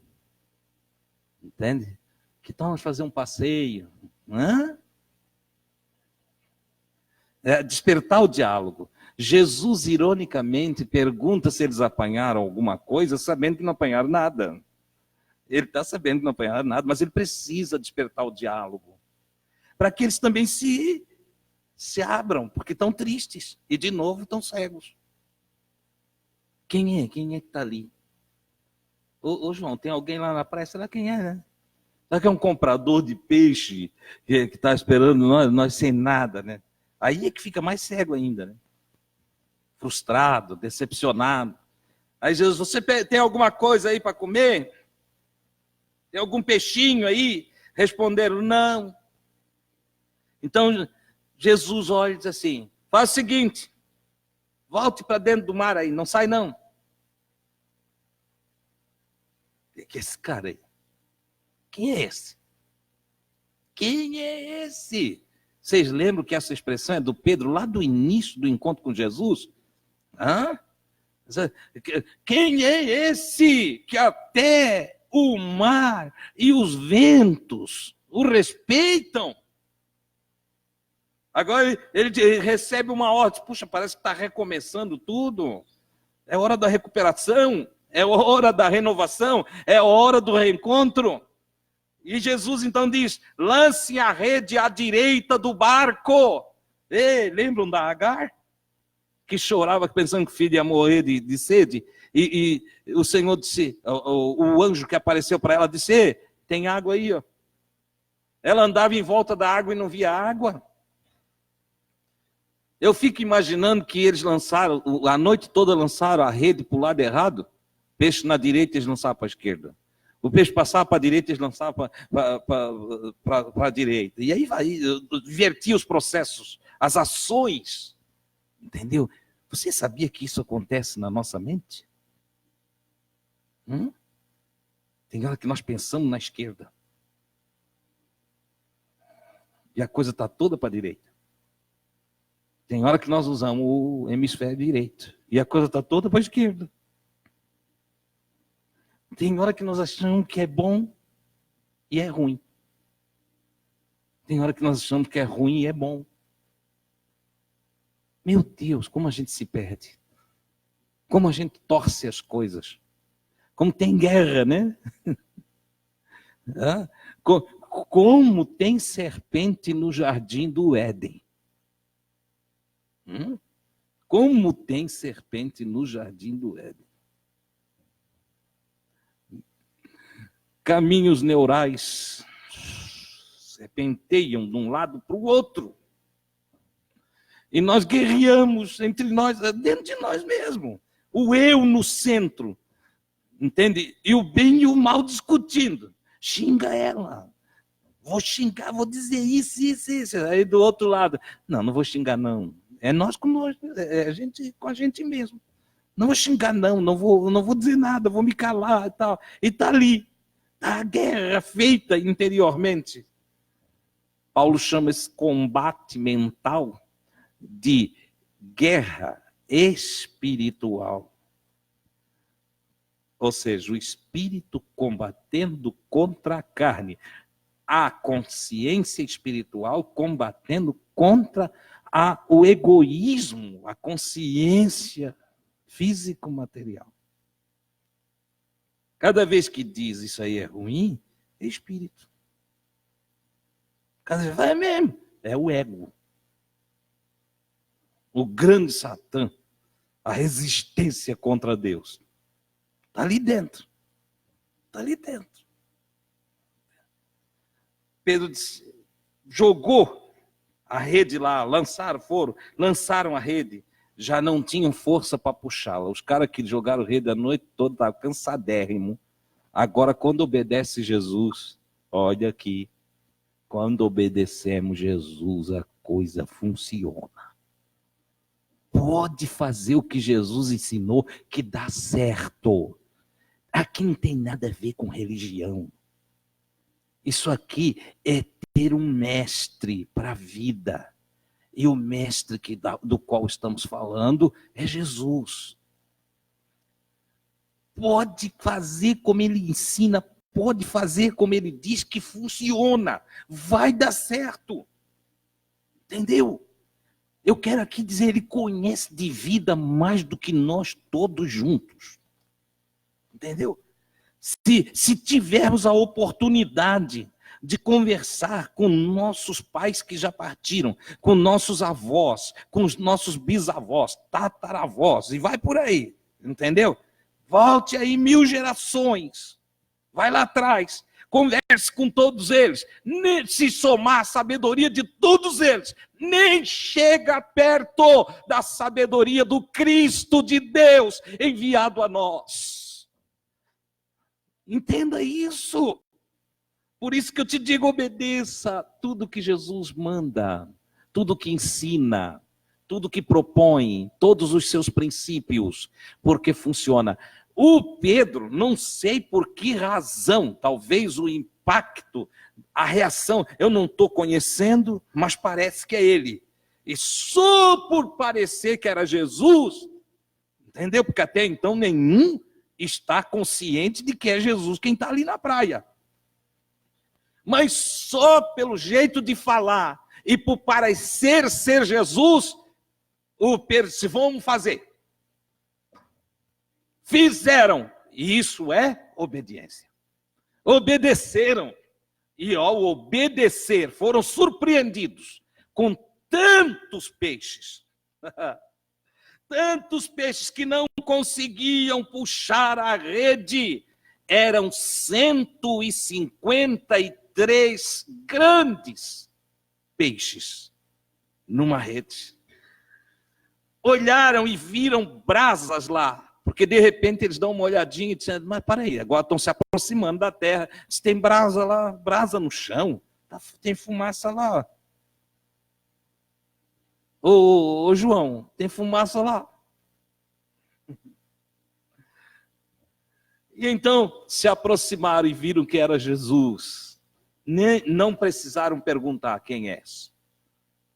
Entende? Que tal nós fazer um passeio? Despertar o diálogo. Jesus, ironicamente, pergunta se eles apanharam alguma coisa, sabendo que não apanharam nada. Ele está sabendo que não apanharam nada, mas ele precisa despertar o diálogo. Para que eles também se abram, porque estão tristes. E, de novo, estão cegos. Quem é? Quem é que está ali? Ô, João, tem alguém lá na praia? Será quem é, né? Será que é um comprador de peixe que está esperando nós sem nada, né? Aí é que fica mais cego ainda, né? Frustrado, decepcionado. Aí Jesus, você tem alguma coisa aí para comer? Tem algum peixinho aí? Responderam, não. Então, Jesus olha e diz assim, faz o seguinte, volte para dentro do mar aí, não sai não. O que é esse cara aí? Quem é esse? Quem é esse? Vocês lembram que essa expressão é do Pedro, lá do início do encontro com Jesus? Hã? Quem é esse que até o mar e os ventos o respeitam? Agora ele recebe uma ordem, puxa, parece que está recomeçando tudo. É hora da recuperação, é hora da renovação, é hora do reencontro. E Jesus então diz, lance a rede à direita do barco. Ei, lembram da Agar? Que chorava pensando que o filho ia morrer de sede. E o Senhor disse, o anjo que apareceu para ela disse, tem água aí, ó. Ela andava em volta da água e não via água. Eu fico imaginando que eles lançaram, a noite toda lançaram a rede para o lado errado, peixe na direita eles lançavam para a esquerda. O peixe passava para a direita, eles lançavam para a direita. E aí vai, invertia os processos, as ações. Entendeu? Você sabia que isso acontece na nossa mente? Tem hora que nós pensamos na esquerda. E a coisa está toda para a direita. Tem hora que nós usamos o hemisfério direito. E a coisa está toda para a esquerda. Tem hora que nós achamos que é bom e é ruim. Tem hora que nós achamos que é ruim e é bom. Meu Deus, como a gente se perde. Como a gente torce as coisas. Como tem guerra, né? Como tem serpente no jardim do Éden. Como tem serpente no jardim do Éden. Caminhos neurais serpenteiam de um lado para o outro. E nós guerreamos entre nós, dentro de nós mesmos. O eu no centro. Entende? E o bem e o mal discutindo. Xinga ela. Vou xingar, vou dizer isso. Aí do outro lado, não vou xingar não. É nós com nós, é a gente com a gente mesmo. Não vou xingar não vou dizer nada, vou me calar e tal. E está ali. A guerra feita interiormente. Paulo chama esse combate mental de guerra espiritual. Ou seja, o espírito combatendo contra a carne. A consciência espiritual combatendo contra o egoísmo, a consciência físico-material. Cada vez que diz isso aí é ruim, é espírito. Cada vez vai mesmo, é o ego. O grande Satã, a resistência contra Deus. Está ali dentro. Está ali dentro. Pedro disse, jogou a rede lá, lançaram a rede. Já não tinham força para puxá-la. Os caras que jogaram rede a noite toda estavam cansadérrimos. Agora, quando obedece Jesus, olha aqui, quando obedecemos Jesus, a coisa funciona. Pode fazer o que Jesus ensinou, que dá certo. Aqui não tem nada a ver com religião. Isso aqui é ter um mestre para a vida. E o mestre do qual estamos falando é Jesus. Pode fazer como ele ensina, pode fazer como ele diz que funciona. Vai dar certo. Entendeu? Eu quero aqui dizer, ele conhece de vida mais do que nós todos juntos. Entendeu? Se tivermos a oportunidade de conversar com nossos pais que já partiram, com nossos avós, com os nossos bisavós, tataravós, e vai por aí, entendeu? Volte aí 1000 gerações, vai lá atrás, converse com todos eles, se somar a sabedoria de todos eles, nem chega perto da sabedoria do Cristo de Deus enviado a nós. Entenda isso. Por isso que eu te digo, obedeça tudo que Jesus manda, tudo que ensina, tudo que propõe, todos os seus princípios, porque funciona. O Pedro, não sei por que razão, talvez o impacto, a reação. Eu não estou conhecendo, mas parece que é ele. E só por parecer que era Jesus, entendeu? Porque até então nenhum está consciente de que é Jesus quem está ali na praia. Mas só pelo jeito de falar e por parecer ser Jesus, se vão fazer. Fizeram. E isso é obediência. Obedeceram. E ao obedecer, foram surpreendidos com tantos peixes. Tantos peixes que não conseguiam puxar a rede. Eram 153 grandes peixes numa rede. Olharam e viram brasas lá. Porque de repente eles dão uma olhadinha e dizem, mas peraí, agora estão se aproximando da terra. Se tem brasa lá, brasa no chão, tem fumaça lá. Ô João, tem fumaça lá. E então se aproximaram e viram que era Jesus. Não precisaram perguntar quem és.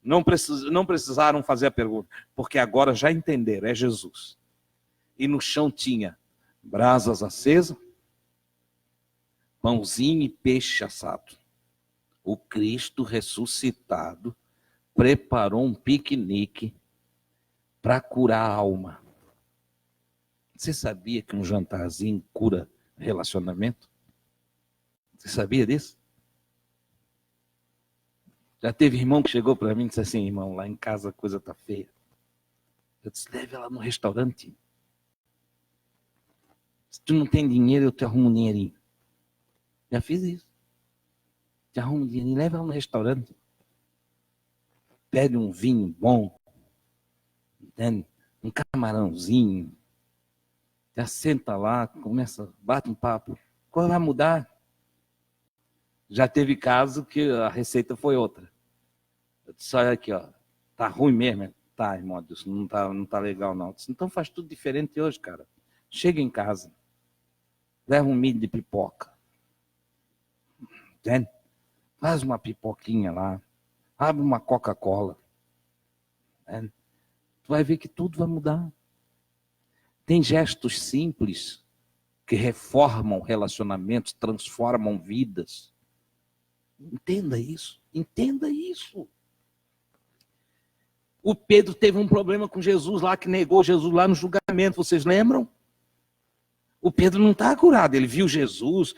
Não precisaram fazer a pergunta, porque agora já entenderam, é Jesus. E no chão tinha brasas acesas, pãozinho e peixe assado. O Cristo ressuscitado preparou um piquenique para curar a alma. Você sabia que um jantarzinho cura relacionamento? Você sabia disso? Já teve irmão que chegou para mim e disse assim, irmão, lá em casa a coisa está feia. Eu disse, leve ela no restaurante. Se tu não tem dinheiro, eu te arrumo um dinheirinho. Já fiz isso. Te arrumo um dinheirinho, leva ela no restaurante. Pede um vinho bom, entende? Um camarãozinho. Já senta lá, começa, bate um papo. Qual vai mudar? Já teve caso que a receita foi outra. Eu disse, olha aqui, ó, tá ruim mesmo. Tá, irmão, isso não tá legal não. Eu disse, então faz tudo diferente hoje, cara. Chega em casa. Leva um milho de pipoca. Entende? Faz uma pipoquinha lá. Abre uma Coca-Cola. Entende? Tu vai ver que tudo vai mudar. Tem gestos simples que reformam relacionamentos, transformam vidas. Entenda isso. Entenda isso. O Pedro teve um problema com Jesus lá, que negou Jesus lá no julgamento. Vocês lembram? O Pedro não está curado, ele viu Jesus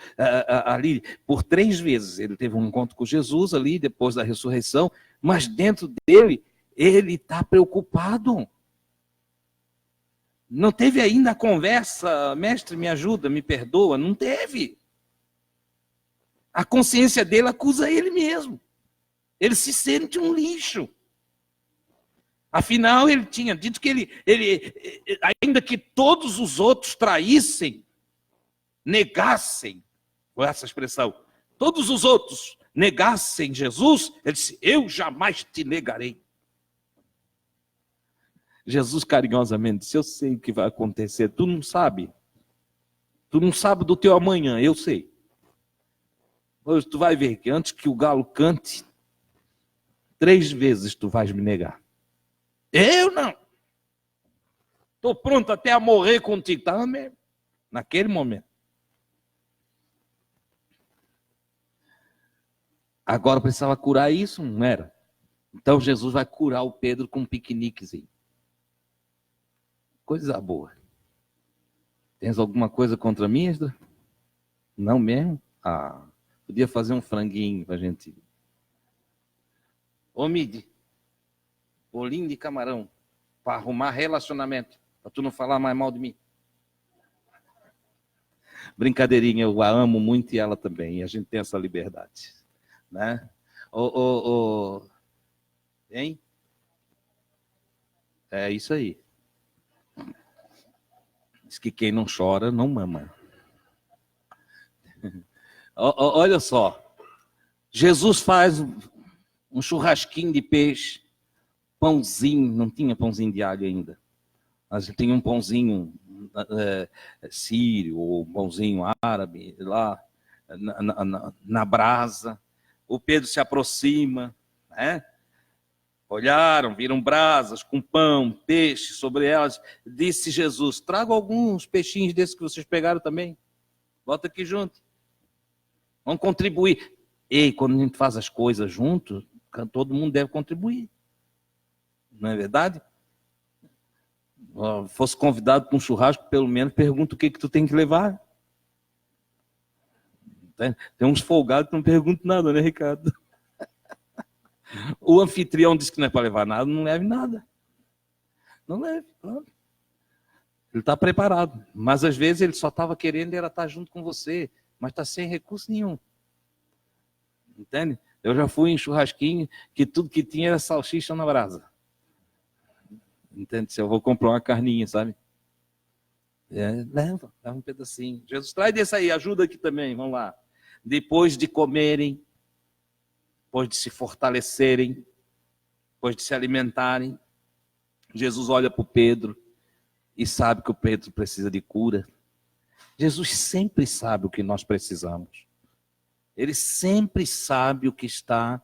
ali por 3 vezes. Ele teve um encontro com Jesus ali, depois da ressurreição, mas dentro dele, ele está preocupado. Não teve ainda a conversa, mestre, me ajuda, me perdoa, não teve. A consciência dele acusa ele mesmo. Ele se sente um lixo. Afinal, ele tinha dito que ele, ainda que todos os outros traíssem, negassem, com essa expressão, todos os outros negassem Jesus, ele disse, eu jamais te negarei. Jesus carinhosamente disse, eu sei o que vai acontecer, tu não sabe. Tu não sabe do teu amanhã, eu sei. Hoje tu vai ver que antes que o galo cante, 3 vezes tu vais me negar. Eu não. Estou pronto até a morrer contigo. Estava mesmo. Naquele momento. Agora precisava curar isso, não era? Então Jesus vai curar o Pedro com um piqueniquezinho. Coisa boa. Tens alguma coisa contra mim, Esdra? Não mesmo? Ah, podia fazer um franguinho para a gente. Ô, Midi. Bolinho de camarão, para arrumar relacionamento, para tu não falar mais mal de mim. Brincadeirinha, eu a amo muito e ela também, e a gente tem essa liberdade. Né? Hein? É isso aí. Diz que quem não chora, não mama. Olha só, Jesus faz um churrasquinho de peixe, pãozinho, não tinha pãozinho de alho ainda, mas tinha um pãozinho sírio, ou um pãozinho árabe lá, na brasa. O Pedro se aproxima, né? Olharam, viram brasas com pão, peixe sobre elas. Disse Jesus: traga alguns peixinhos desses que vocês pegaram também. Bota aqui junto. Vamos contribuir. E quando a gente faz as coisas juntos, todo mundo deve contribuir. Não é verdade? Fosse convidado para um churrasco, pelo menos pergunta o que tu tem que levar. Tem uns folgados que não perguntam nada, né, Ricardo? O anfitrião disse que não é para levar nada, não leve nada. Não leve, pronto. Ele está preparado. Mas às vezes ele só estava querendo era estar junto com você, mas está sem recurso nenhum. Entende? Eu já fui em churrasquinho que tudo que tinha era salsicha na brasa. Entende? Se eu vou comprar uma carninha, sabe? Leva um pedacinho. Jesus, traz desse aí, ajuda aqui também, vamos lá. Depois de comerem, depois de se fortalecerem, depois de se alimentarem, Jesus olha para o Pedro e sabe que o Pedro precisa de cura. Jesus sempre sabe o que nós precisamos. Ele sempre sabe o que está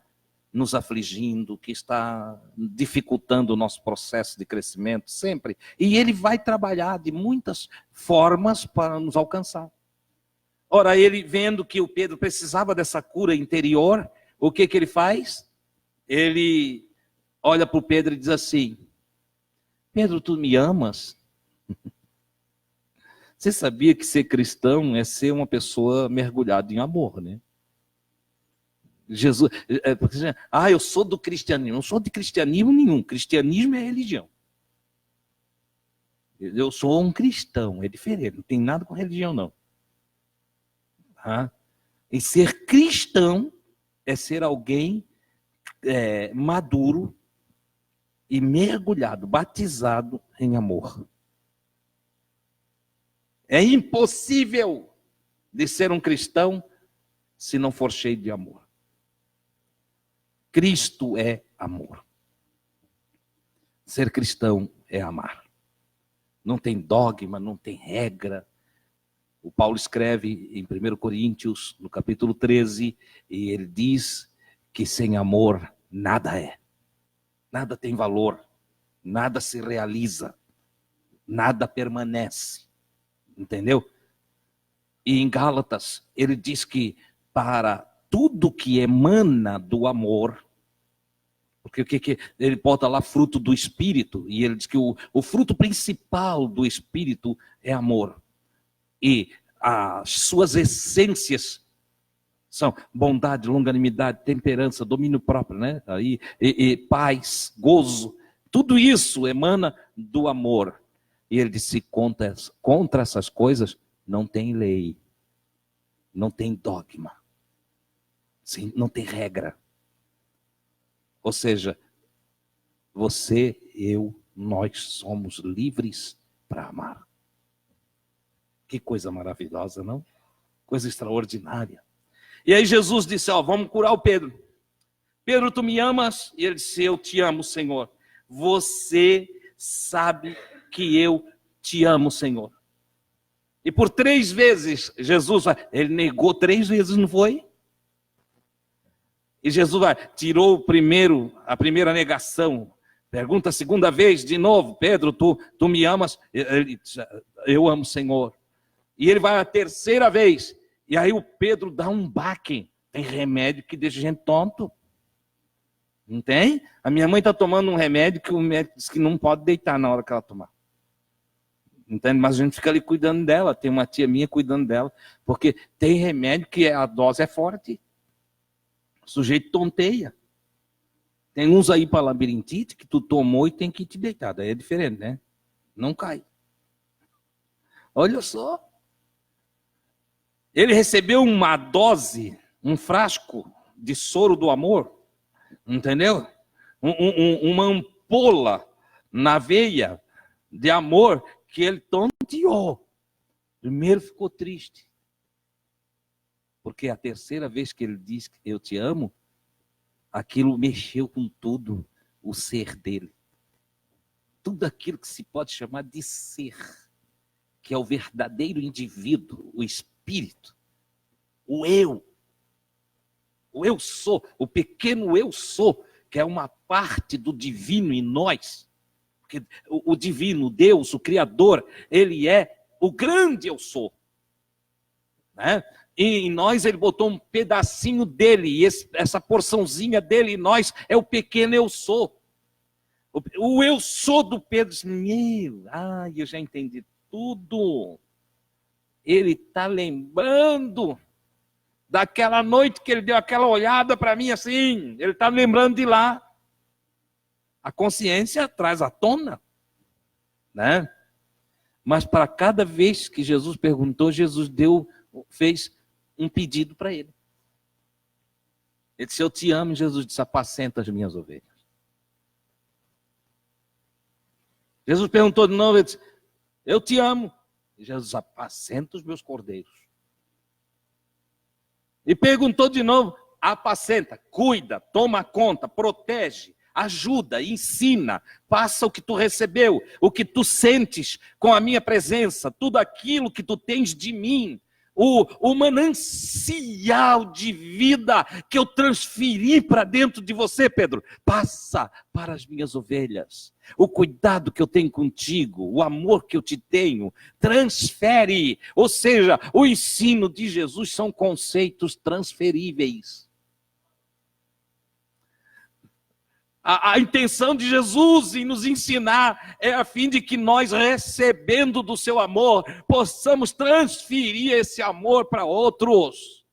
nos afligindo, o que está dificultando o nosso processo de crescimento, sempre. E ele vai trabalhar de muitas formas para nos alcançar. Ora, ele vendo que o Pedro precisava dessa cura interior, o que ele faz? Ele olha para o Pedro e diz assim: Pedro, tu me amas? Você sabia que ser cristão é ser uma pessoa mergulhada em amor, né? Jesus, eu sou do cristianismo. Não sou de cristianismo nenhum. Cristianismo é religião. Eu sou um cristão, é diferente. Não tem nada com religião, não. E ser cristão é ser alguém maduro e mergulhado, batizado em amor. É impossível de ser um cristão se não for cheio de amor. Cristo é amor. Ser cristão é amar. Não tem dogma, não tem regra. O Paulo escreve em 1 Coríntios, no capítulo 13, e ele diz que sem amor nada é. Nada tem valor, nada se realiza, nada permanece. Entendeu? E em Gálatas, ele diz que para tudo que emana do amor, porque o que ele bota lá? Fruto do Espírito, e ele diz que o fruto principal do Espírito é amor. E as suas essências são bondade, longanimidade, temperança, domínio próprio, né? E paz, gozo, tudo isso emana do amor. E ele disse: contra essas coisas não tem lei, não tem dogma, não tem regra. Ou seja, você, eu, nós somos livres para amar. Que coisa maravilhosa, não? Coisa extraordinária. E aí Jesus disse: vamos curar o Pedro. Pedro, tu me amas? E ele disse: eu te amo, Senhor. Você sabe que eu te amo, Senhor. E por 3 vezes, Jesus, ele negou 3 vezes, não foi? E Jesus tirou a primeira negação. Pergunta a segunda vez, de novo: Pedro, tu me amas? Ele diz: eu amo, Senhor. E ele vai a 3ª vez. E aí o Pedro dá um baque. Tem remédio que deixa a gente tonto. Não tem? A minha mãe está tomando um remédio que o médico diz que não pode deitar na hora que ela tomar. Entende? Mas a gente fica ali cuidando dela. Tem uma tia minha cuidando dela. Porque tem remédio que a dose é forte. O sujeito tonteia. Tem uns aí para labirintite que tu tomou e tem que te deitar. Daí é diferente, né? Não cai. Olha só. Ele recebeu uma dose, um frasco de soro do amor. Entendeu? Uma ampola na veia de amor que ele tonteou. Primeiro ficou triste. Porque a 3ª vez que ele disse que eu te amo, aquilo mexeu com tudo o ser dele. Tudo aquilo que se pode chamar de ser, que é o verdadeiro indivíduo, o espírito. o eu. O eu sou, o pequeno eu sou, que é uma parte do divino em nós. Porque o divino, Deus, o Criador, ele é o grande eu sou. Né? E em nós ele botou um pedacinho dele, e essa porçãozinha dele em nós é o pequeno eu sou. O eu sou do Pedro, eu já entendi tudo. Ele está lembrando daquela noite que ele deu aquela olhada para mim assim, ele está lembrando de lá. A consciência traz à tona, né? Mas para cada vez que Jesus perguntou, Jesus fez um pedido para ele. Ele disse, eu te amo, Jesus disse, apacenta as minhas ovelhas. Jesus perguntou de novo, ele disse, eu te amo. E Jesus, apacenta os meus cordeiros. E perguntou de novo, apacenta, cuida, toma conta, protege, ajuda, ensina, passa o que tu recebeu, o que tu sentes com a minha presença, tudo aquilo que tu tens de mim, o manancial de vida que eu transferi para dentro de você, Pedro, passa para as minhas ovelhas. O cuidado que eu tenho contigo, o amor que eu te tenho, transfere. Ou seja, o ensino de Jesus são conceitos transferíveis. A intenção de Jesus em nos ensinar é a fim de que nós, recebendo do seu amor, possamos transferir esse amor para outros.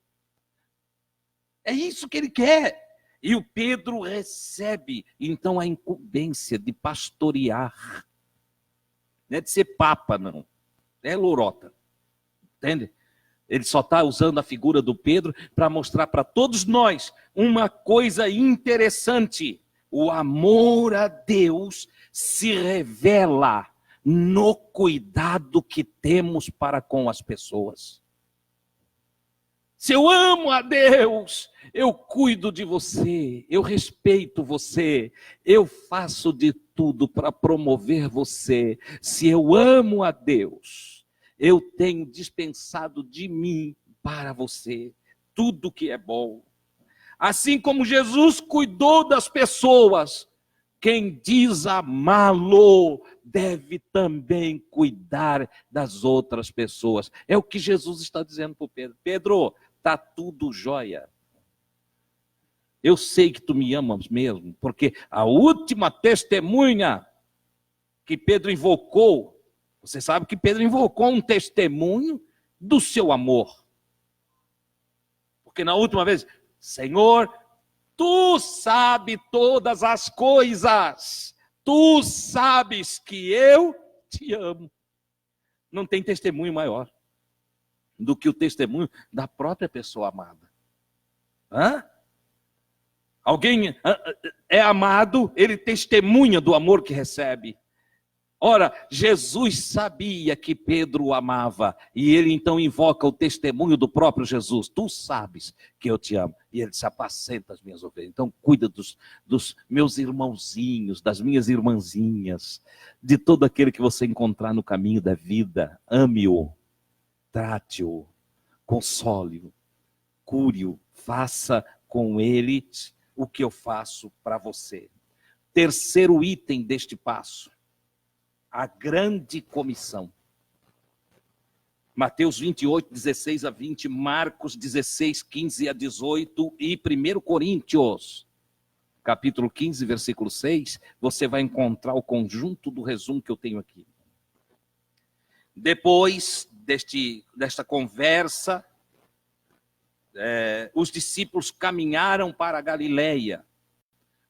É isso que ele quer. E o Pedro recebe, então, a incumbência de pastorear. Não é de ser papa, não. É lorota. Entende? Ele só está usando a figura do Pedro para mostrar para todos nós uma coisa interessante. O amor a Deus se revela no cuidado que temos para com as pessoas. Se eu amo a Deus, eu cuido de você, eu respeito você, eu faço de tudo para promover você. Se eu amo a Deus, eu tenho dispensado de mim para você tudo que é bom. Assim como Jesus cuidou das pessoas, quem diz amá-lo deve também cuidar das outras pessoas. É o que Jesus está dizendo para o Pedro. Pedro, está tudo jóia. Eu sei que tu me amas mesmo, porque a última testemunha que Pedro invocou, você sabe que Pedro invocou um testemunho do seu amor. Porque na última vez, Senhor, tu sabes todas as coisas, tu sabes que eu te amo. Não tem testemunho maior do que o testemunho da própria pessoa amada. Alguém é amado, ele testemunha do amor que recebe. Ora, Jesus sabia que Pedro o amava, e ele então invoca o testemunho do próprio Jesus. Tu sabes que eu te amo. E ele disse, apacenta as minhas ovelhas. Então cuida dos meus irmãozinhos, das minhas irmãzinhas, de todo aquele que você encontrar no caminho da vida. Ame-o, trate-o, console-o, cure-o, faça com ele o que eu faço para você. Terceiro item deste passo. A grande comissão. Mateus 28, 16 a 20, Marcos 16, 15 a 18 e 1 Coríntios, capítulo 15, versículo 6, você vai encontrar o conjunto do resumo que eu tenho aqui. Depois desta conversa, os discípulos caminharam para a Galileia,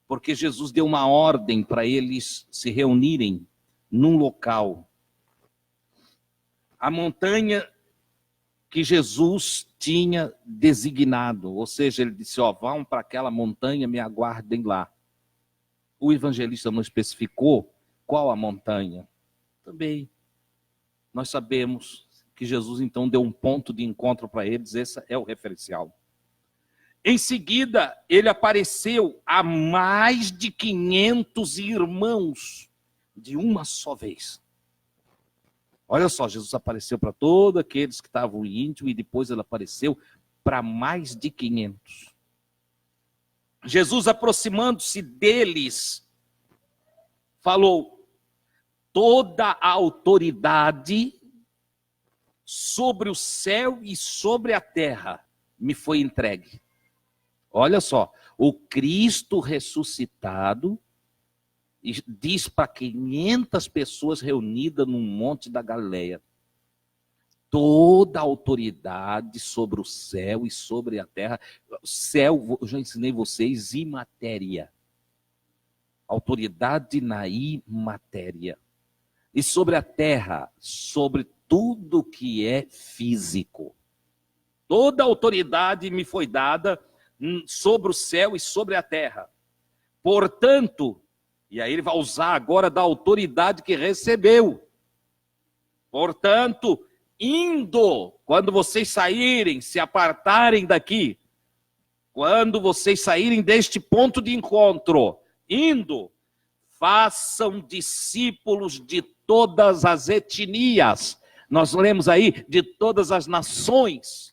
porque Jesus deu uma ordem para eles se reunirem num local. A montanha que Jesus tinha designado, ou seja, ele disse, vão para aquela montanha, me aguardem lá. O evangelista não especificou qual a montanha. Também, nós sabemos que Jesus então deu um ponto de encontro para eles, esse é o referencial. Em seguida, ele apareceu a mais de 500 irmãos, de uma só vez. Olha só, Jesus apareceu para todos aqueles que estavam íntimos e depois ele apareceu para mais de 500. Jesus, aproximando-se deles, falou: toda a autoridade sobre o céu e sobre a terra me foi entregue. Olha só, o Cristo ressuscitado diz para 500 pessoas reunidas num monte da Galileia: toda a autoridade sobre o céu e sobre a terra. O céu, eu já ensinei vocês, imatéria. Autoridade na imatéria. E sobre a terra, sobre tudo que é físico. Toda a autoridade me foi dada sobre o céu e sobre a terra. Portanto, e aí ele vai usar agora da autoridade que recebeu. Portanto, indo, quando vocês saírem, se apartarem daqui, quando vocês saírem deste ponto de encontro, indo, façam discípulos de todas as etnias. Nós lemos aí de todas as nações.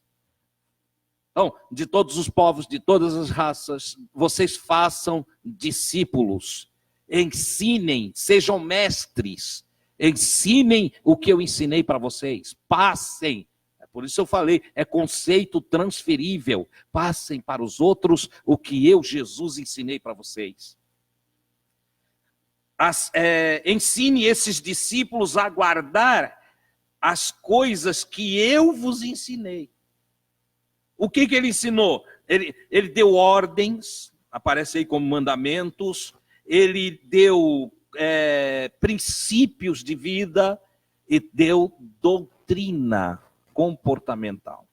Então, de todos os povos, de todas as raças, vocês façam discípulos. Ensinem, sejam mestres. Ensinem o que eu ensinei para vocês. Passem. Por isso eu falei, é conceito transferível. Passem para os outros o que eu, Jesus, ensinei para vocês. Ensine esses discípulos a guardar as coisas que eu vos ensinei. O que ele ensinou? Ele deu ordens, aparece aí como mandamentos, ele deu princípios de vida e deu doutrina comportamental.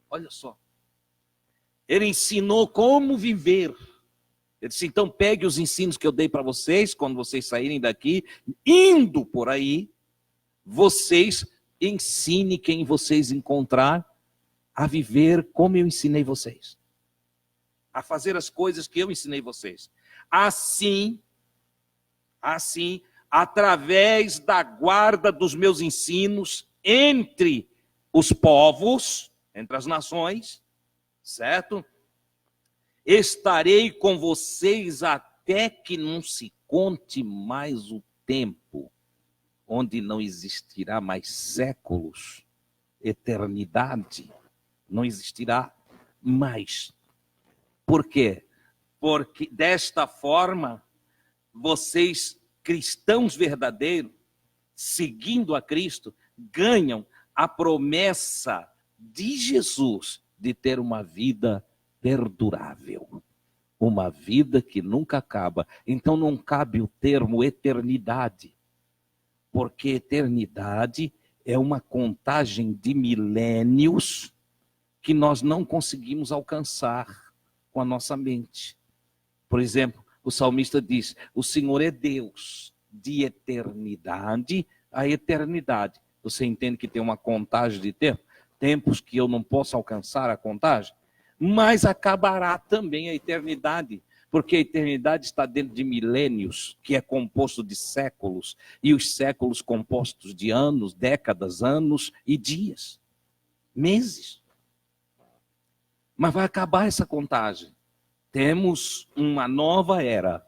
Olha só. Ele ensinou como viver. Ele disse: então pegue os ensinos que eu dei para vocês, quando vocês saírem daqui, indo por aí, vocês ensinem quem vocês encontrar a viver como eu ensinei vocês. A fazer as coisas que eu ensinei vocês. Assim, através da guarda dos meus ensinos entre os povos, entre as nações, certo? Estarei com vocês até que não se conte mais o tempo, onde não existirá mais séculos, eternidade, não existirá mais. Por quê? Porque desta forma, vocês, cristãos verdadeiros, seguindo a Cristo, ganham a promessa de Jesus de ter uma vida perdurável, uma vida que nunca acaba. Então não cabe o termo eternidade, porque eternidade é uma contagem de milênios que nós não conseguimos alcançar com a nossa mente. Por exemplo, o salmista diz: o Senhor é Deus de eternidade a eternidade. Você entende que tem uma contagem de tempo? Tempos que eu não posso alcançar a contagem? Mas acabará também a eternidade, porque a eternidade está dentro de milênios, que é composto de séculos, e os séculos compostos de anos, décadas, anos e dias, meses. Mas vai acabar essa contagem. Temos uma nova era,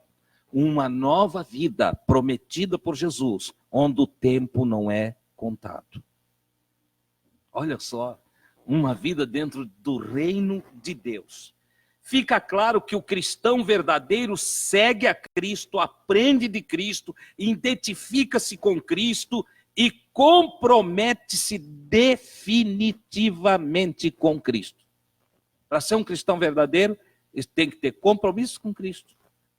uma nova vida prometida por Jesus, onde o tempo não é contado. Olha só, uma vida dentro do reino de Deus. Fica claro que o cristão verdadeiro segue a Cristo, aprende de Cristo, identifica-se com Cristo e compromete-se definitivamente com Cristo. Para ser um cristão verdadeiro, ele tem que ter compromisso com Cristo,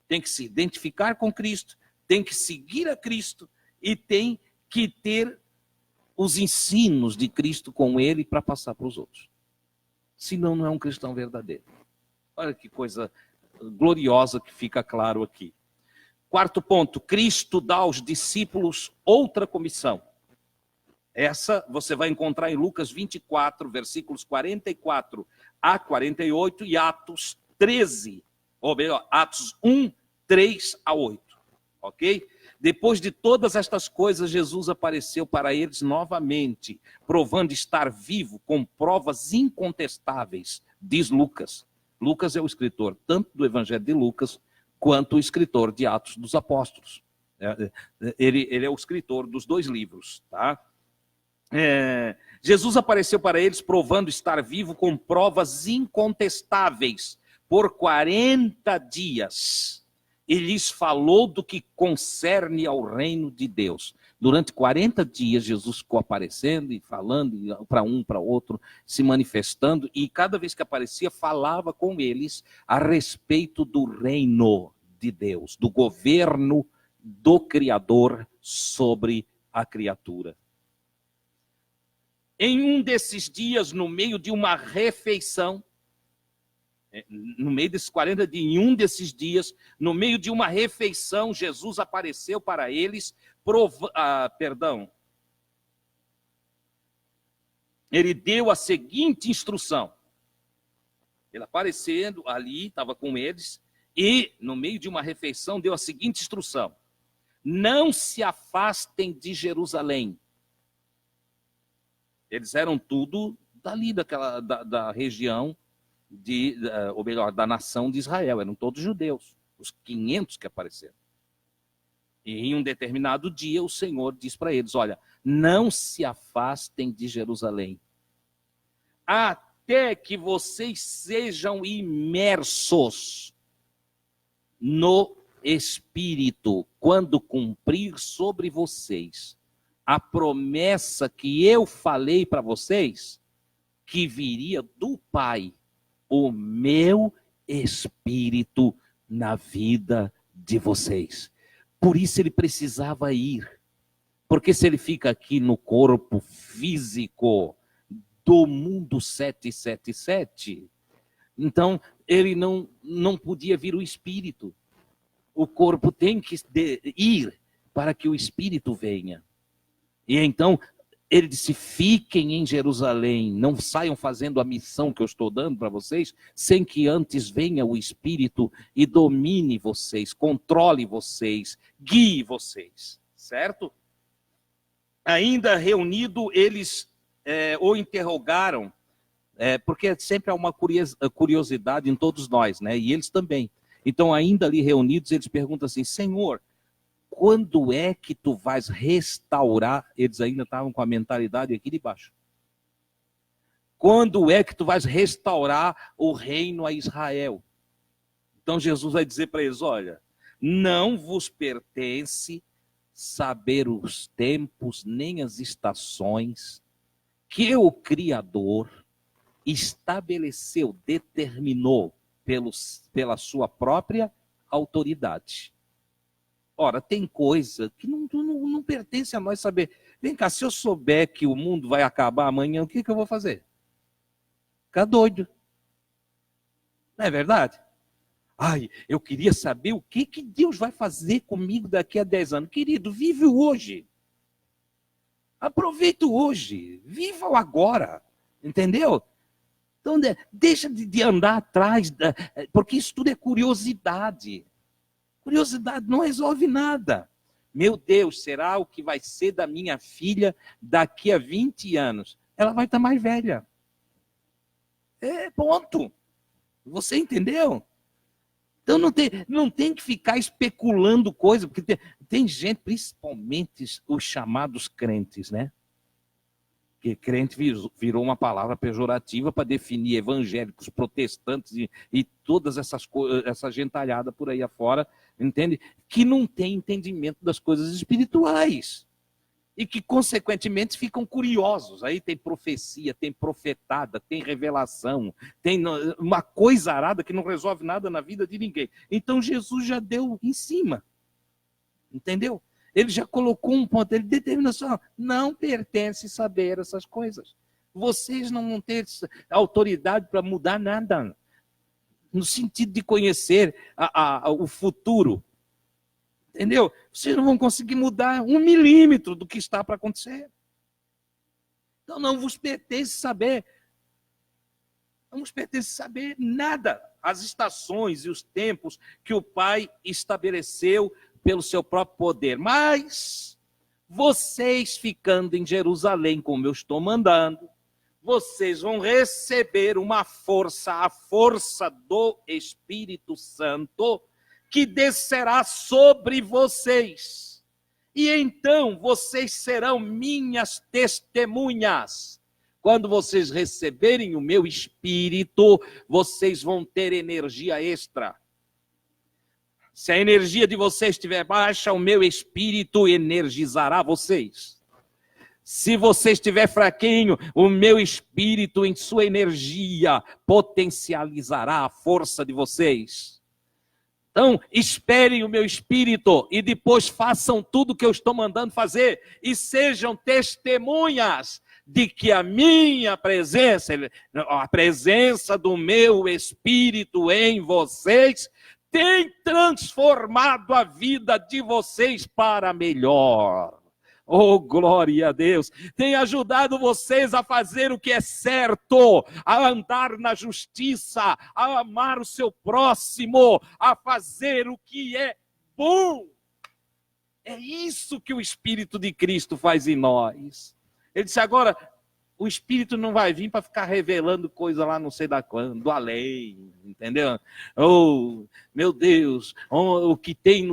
tem que se identificar com Cristo, tem que seguir a Cristo e tem que ter os ensinos de Cristo com ele para passar para os outros. Senão não é um cristão verdadeiro. Olha que coisa gloriosa que fica claro aqui. Quarto ponto, Cristo dá aos discípulos outra comissão. Essa você vai encontrar em Lucas 24, versículos 44 a 48 e Atos 13, ou melhor, Atos 1, 3 a 8. Ok? Depois de todas estas coisas, Jesus apareceu para eles novamente, provando estar vivo com provas incontestáveis, diz Lucas. Lucas é o escritor tanto do Evangelho de Lucas, quanto o escritor de Atos dos Apóstolos. Ele é o escritor dos dois livros, tá? Jesus apareceu para eles provando estar vivo com provas incontestáveis por 40 dias. E lhes falou do que concerne ao reino de Deus. Durante 40 dias, Jesus ficou aparecendo e falando para um, para outro, se manifestando, e cada vez que aparecia, falava com eles a respeito do reino de Deus, do governo do Criador sobre a criatura. Em um desses dias, no meio de uma refeição, no meio desses 40 dias, em um desses dias, no meio de uma refeição, Jesus apareceu para eles, ele deu a seguinte instrução. Ele aparecendo ali, estava com eles, e no meio de uma refeição deu a seguinte instrução: não se afastem de Jerusalém. Eles eram tudo dali, da região, ou melhor, da nação de Israel, eram todos judeus, os 500 que apareceram. E em um determinado dia o Senhor diz para eles: olha, não se afastem de Jerusalém, até que vocês sejam imersos no Espírito, quando cumprir sobre vocês a promessa que eu falei para vocês, que viria do Pai, o meu Espírito na vida de vocês. Por isso ele precisava ir. Porque se ele fica aqui no corpo físico do mundo 777, então ele não podia vir o Espírito. O corpo tem que ir para que o Espírito venha. E então ele disse: fiquem em Jerusalém, não saiam fazendo a missão que eu estou dando para vocês, sem que antes venha o Espírito e domine vocês, controle vocês, guie vocês, certo? Ainda reunido, eles o interrogaram, porque sempre há uma curiosidade em todos nós, né? E eles também. Então, ainda ali reunidos, eles perguntam assim: Senhor, quando é que tu vais restaurar? Eles ainda estavam com a mentalidade aqui de baixo. Quando é que tu vais restaurar o reino a Israel? Então Jesus vai dizer para eles: olha, não vos pertence saber os tempos nem as estações que o Criador estabeleceu, determinou pela sua própria autoridade. Ora, tem coisa que não pertence a nós saber. Vem cá, se eu souber que o mundo vai acabar amanhã, o que eu vou fazer? Ficar doido. Não é verdade? Ai, eu queria saber o que Deus vai fazer comigo daqui a 10 anos. Querido, vive o hoje. Aproveita o hoje. Viva o agora. Entendeu? Então, deixa de andar atrás, porque isso tudo é curiosidade. Curiosidade não resolve nada. Meu Deus, será o que vai ser da minha filha daqui a 20 anos? Ela vai estar mais velha. Ponto. Você entendeu? Então não tem que ficar especulando coisa, porque tem gente, principalmente os chamados crentes, né? Que crente virou uma palavra pejorativa para definir evangélicos, protestantes e todas essas coisas, essa gentalhada por aí afora, entende? Que não tem entendimento das coisas espirituais. E que, consequentemente, ficam curiosos. Aí tem profecia, tem profetada, tem revelação, tem uma coisa arada que não resolve nada na vida de ninguém. Então Jesus já deu em cima. Entendeu? Ele já colocou um ponto, ele determinou assim: não pertence saber essas coisas. Vocês não vão ter autoridade para mudar nada, no sentido de conhecer o futuro. Entendeu? Vocês não vão conseguir mudar 1 milímetro do que está para acontecer. Então não vos pertence saber. Não vos pertence saber nada. As estações e os tempos que o Pai estabeleceu pelo seu próprio poder. Mas vocês ficando em Jerusalém, como eu estou mandando, vocês vão receber uma força, a força do Espírito Santo, que descerá sobre vocês. E então vocês serão minhas testemunhas. Quando vocês receberem o meu Espírito, vocês vão ter energia extra. Se a energia de vocês estiver baixa, o meu Espírito energizará vocês. Se você estiver fraquinho, o meu Espírito em sua energia potencializará a força de vocês. Então, esperem o meu Espírito e depois façam tudo que eu estou mandando fazer e sejam testemunhas de que a minha presença, a presença do meu Espírito em vocês, tem transformado a vida de vocês para melhor. Oh, glória a Deus! Tem ajudado vocês a fazer o que é certo, a andar na justiça, a amar o seu próximo, a fazer o que é bom. É isso que o Espírito de Cristo faz em nós. Ele disse agora, o Espírito não vai vir para ficar revelando coisa lá não sei da quando, do além, entendeu? Oh, meu Deus, o que tem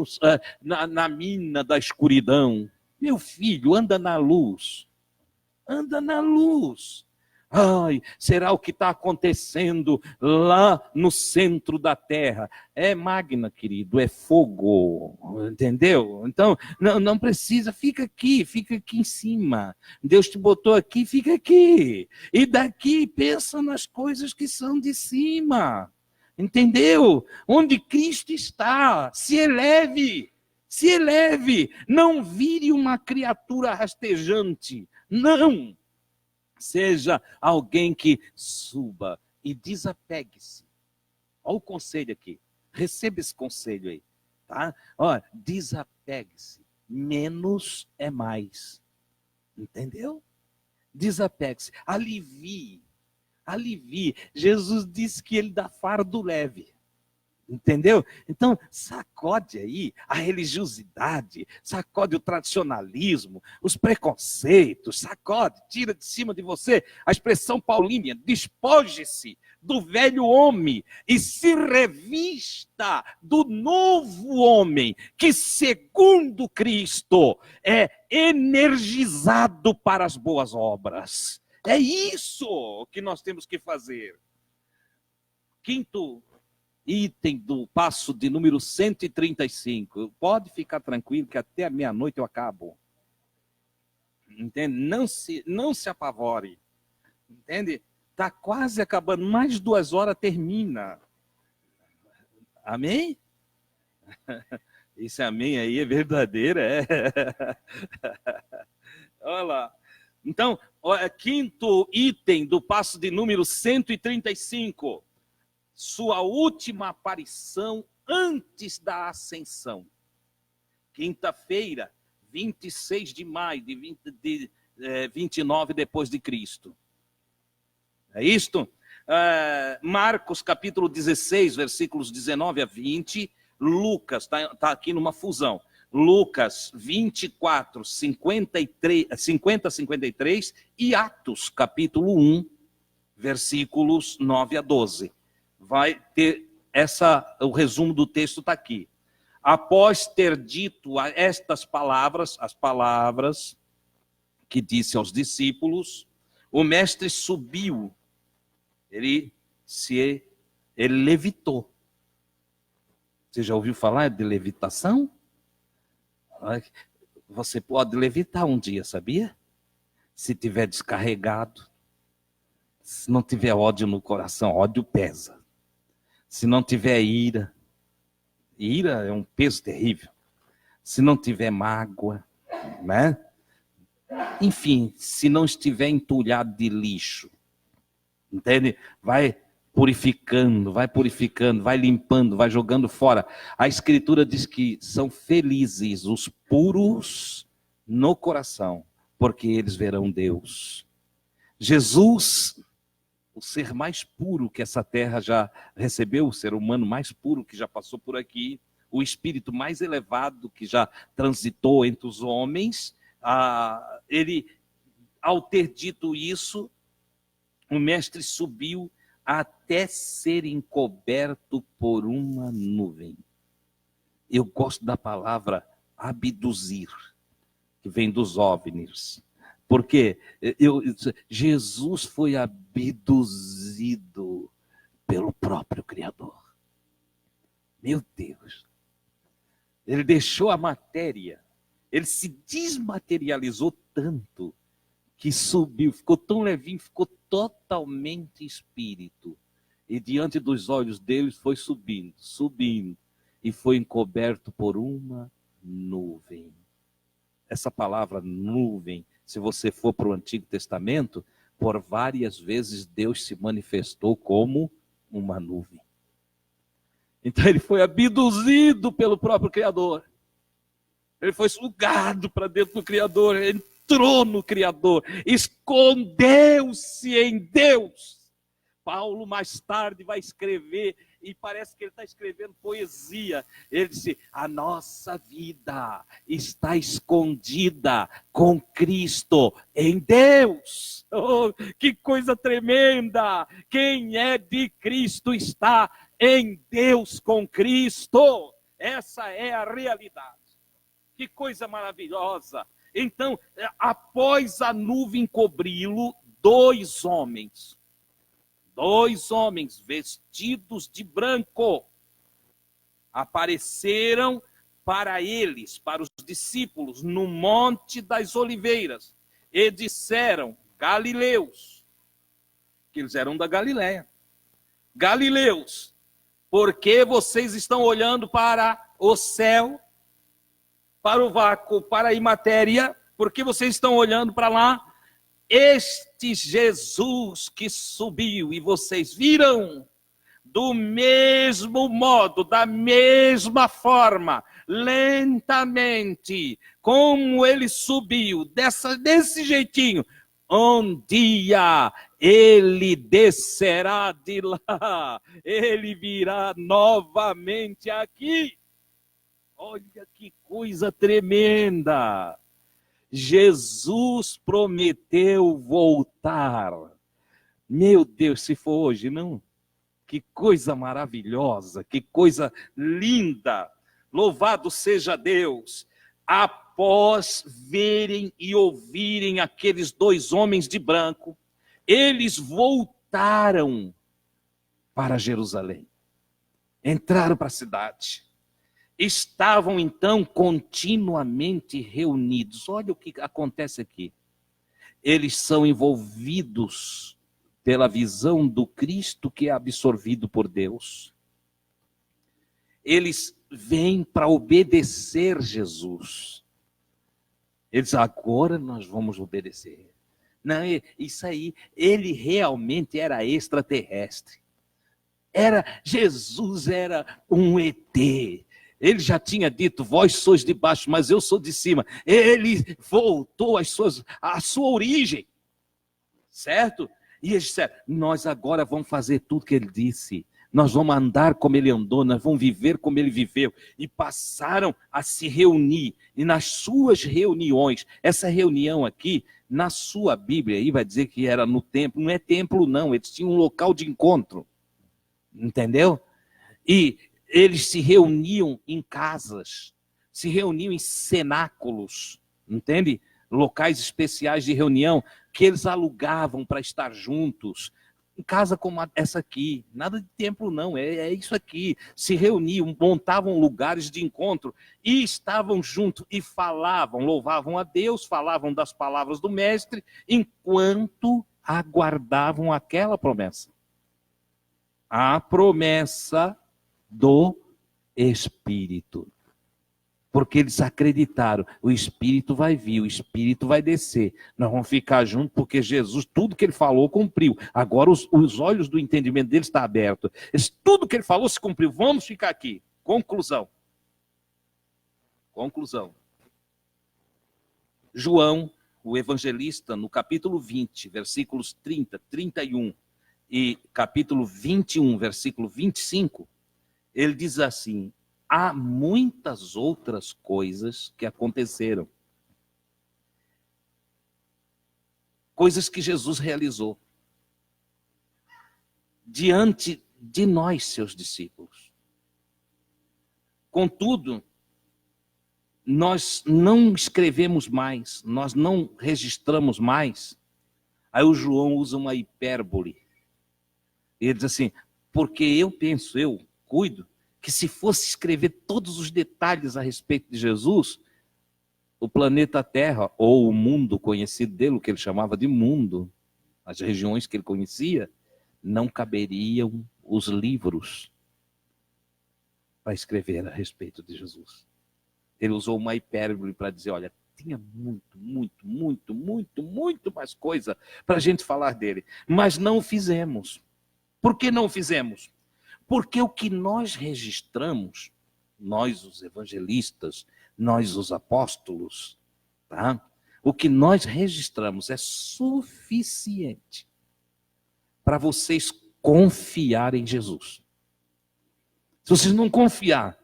na mina da escuridão. Meu filho, anda na luz. Anda na luz. Ai, será o que está acontecendo lá no centro da terra? É magna, querido, é fogo, entendeu? Então, não precisa, fica aqui em cima. Deus te botou aqui, fica aqui. E daqui, pensa nas coisas que são de cima. Entendeu? Onde Cristo está, se eleve. Se eleve, não vire uma criatura rastejante, não. Seja alguém que suba e desapegue-se. Olha o conselho aqui, receba esse conselho aí, tá? Olha, desapegue-se, menos é mais, entendeu? Desapegue-se, alivie. Jesus disse que ele dá fardo leve. Entendeu? Então, sacode aí a religiosidade, sacode o tradicionalismo, os preconceitos, sacode, tira de cima de você a expressão paulínea, despoje-se do velho homem e se revista do novo homem, que segundo Cristo é energizado para as boas obras. É isso que nós temos que fazer. Quinto item do passo de número 135. Pode ficar tranquilo que até a meia-noite eu acabo. Entende? Não se apavore. Entende? Está quase acabando. Mais 2 horas termina. Amém? Esse amém aí é verdadeiro, é. Olha lá. Então, quinto item do passo de número 135. Sua última aparição antes da ascensão. Quinta-feira, 26 de maio de 29 depois de Cristo. É isto? Marcos capítulo 16, versículos 19 a 20. Lucas, está aqui numa fusão. Lucas 24, 50 a 53. E Atos capítulo 1, versículos 9 a 12. Vai ter o resumo do texto está aqui. Após ter dito estas palavras, as palavras que disse aos discípulos, o mestre subiu, ele levitou. Você já ouviu falar de levitação? Você pode levitar um dia, sabia? Se tiver descarregado, se não tiver ódio no coração, ódio pesa. Se não tiver ira é um peso terrível. Se não tiver mágoa, né? Enfim, se não estiver entulhado de lixo, entende? Vai purificando, vai limpando, vai jogando fora. A Escritura diz que são felizes os puros no coração, porque eles verão Deus. Jesus, o ser mais puro que essa terra já recebeu, o ser humano mais puro que já passou por aqui, o espírito mais elevado que já transitou entre os homens. Ele, ao ter dito isso, o mestre subiu até ser encoberto por uma nuvem. Eu gosto da palavra abduzir, que vem dos OVNIs. Porque Jesus foi abduzido pelo próprio Criador. Meu Deus. Ele deixou a matéria. Ele se desmaterializou tanto que subiu, ficou tão levinho, ficou totalmente espírito. E diante dos olhos deles foi subindo, subindo. E foi encoberto por uma nuvem. Essa palavra nuvem, se você for para o Antigo Testamento, por várias vezes Deus se manifestou como uma nuvem. Então ele foi abduzido pelo próprio Criador. Ele foi sugado para dentro do Criador, entrou no Criador, escondeu-se em Deus. Paulo mais tarde vai escrever, e parece que ele está escrevendo poesia. Ele disse: a nossa vida está escondida com Cristo em Deus. Oh, que coisa tremenda! Quem é de Cristo está em Deus com Cristo. Essa é a realidade. Que coisa maravilhosa! Então, após a nuvem cobri-lo, dois homens vestidos de branco apareceram para eles, para os discípulos, no Monte das Oliveiras, e disseram: Galileus, que eles eram da Galileia, Galileus, por que vocês estão olhando para o céu, para o vácuo, para a imatéria? Por que vocês estão olhando para lá? Este Jesus que subiu, e vocês viram, do mesmo modo, da mesma forma, lentamente, como ele subiu, desse jeitinho, um dia ele descerá de lá, ele virá novamente aqui. Olha que coisa tremenda! Jesus prometeu voltar. Meu Deus, se for hoje, não? Que coisa maravilhosa, que coisa linda. Louvado seja Deus. Após verem e ouvirem aqueles dois homens de branco, eles voltaram para Jerusalém. Entraram para a cidade. Estavam então continuamente reunidos. Olha o que acontece aqui. Eles são envolvidos pela visão do Cristo que é absorvido por Deus. Eles vêm para obedecer Jesus. Eles: agora nós vamos obedecer. Não, isso aí, ele realmente era extraterrestre. Jesus era um ET. Ele já tinha dito: vós sois de baixo, mas eu sou de cima. Ele voltou à sua origem. Certo? E eles disseram: nós agora vamos fazer tudo que ele disse. Nós vamos andar como ele andou, nós vamos viver como ele viveu. E passaram a se reunir. E nas suas reuniões, essa reunião aqui, na sua Bíblia, aí vai dizer que era no templo. Não é templo não, eles tinham um local de encontro. Entendeu? E eles se reuniam em casas, se reuniam em cenáculos, entende? Locais especiais de reunião que eles alugavam para estar juntos. Em casa como essa aqui, nada de templo não, é isso aqui. Se reuniam, montavam lugares de encontro e estavam juntos e falavam, louvavam a Deus, falavam das palavras do mestre, enquanto aguardavam aquela promessa. A promessa do Espírito. Porque eles acreditaram: o Espírito vai vir, o Espírito vai descer. Nós vamos ficar juntos porque Jesus, tudo que ele falou, cumpriu. Agora os olhos do entendimento deles estão abertos. Tudo que ele falou se cumpriu. Vamos ficar aqui. Conclusão. João, o evangelista, no capítulo 20, versículos 30, 31 e capítulo 21, versículo 25, ele diz assim: há muitas outras coisas que aconteceram. Coisas que Jesus realizou diante de nós, seus discípulos. Contudo, nós não escrevemos mais, nós não registramos mais. Aí o João usa uma hipérbole. Ele diz assim, porque eu cuido, que se fosse escrever todos os detalhes a respeito de Jesus, o planeta Terra, ou o mundo conhecido dele, o que ele chamava de mundo, as regiões que ele conhecia, não caberiam os livros para escrever a respeito de Jesus. Ele usou uma hipérbole para dizer, olha, tinha muito mais coisa para a gente falar dele, mas não o fizemos. Por que não o fizemos? Porque o que nós registramos, nós os evangelistas, nós os apóstolos, tá? O que nós registramos é suficiente para vocês confiarem em Jesus. Se vocês não confiar,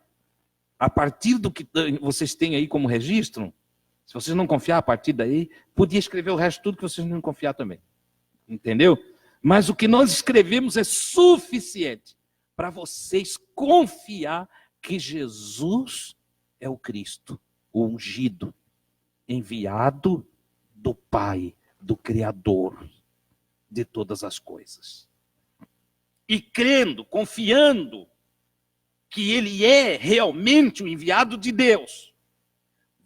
a partir do que vocês têm aí como registro, se vocês não confiar a partir daí, podia escrever o resto tudo que vocês não confiar também. Entendeu? Mas o que nós escrevemos é suficiente para vocês confiar que Jesus é o Cristo, o ungido, enviado do Pai, do Criador de todas as coisas. E crendo, confiando que ele é realmente o enviado de Deus,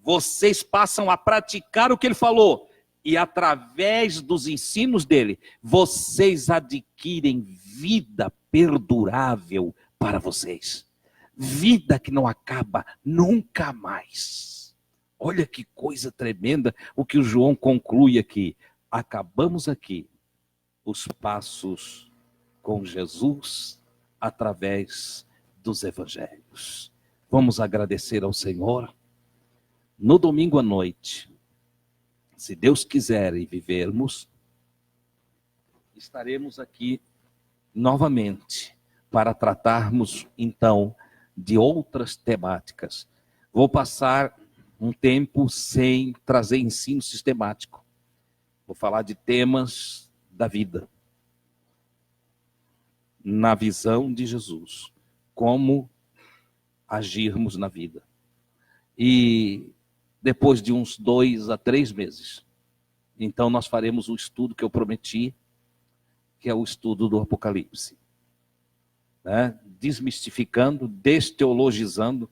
vocês passam a praticar o que ele falou, e através dos ensinos dele, vocês adquirem vida perdurável para vocês. Vida que não acaba nunca mais. Olha que coisa tremenda o que o João conclui aqui. Acabamos aqui os passos com Jesus através dos evangelhos. Vamos agradecer ao Senhor. No domingo à noite, se Deus quiser e vivermos, estaremos aqui novamente para tratarmos então de outras temáticas. Vou passar um tempo sem trazer ensino sistemático. Vou falar de temas da vida, na visão de Jesus, como agirmos na vida. E depois de uns 2 a 3 meses, então nós faremos o estudo que eu prometi, que é o estudo do Apocalipse, né? Desmistificando, desteologizando,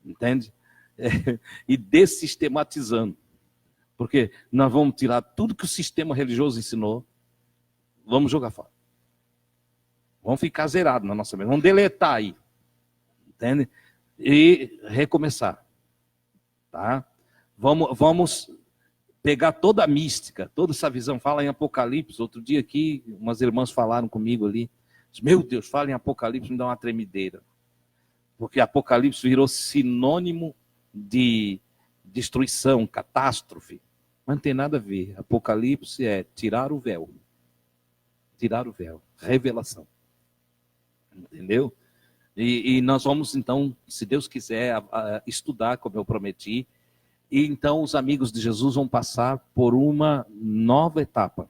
entende? E dessistematizando, porque nós vamos tirar tudo que o sistema religioso ensinou, vamos jogar fora. Vamos ficar zerado na nossa mente, vamos deletar aí, entende? E recomeçar, tá? Vamos pegar toda a mística, toda essa visão, fala em Apocalipse. Outro dia aqui, umas irmãs falaram comigo ali, meu Deus, fala em Apocalipse, me dá uma tremedeira, porque Apocalipse virou sinônimo de destruição, catástrofe, mas não tem nada a ver. Apocalipse é tirar o véu, revelação, entendeu? E nós vamos então, se Deus quiser, estudar como eu prometi. E então os amigos de Jesus vão passar por uma nova etapa,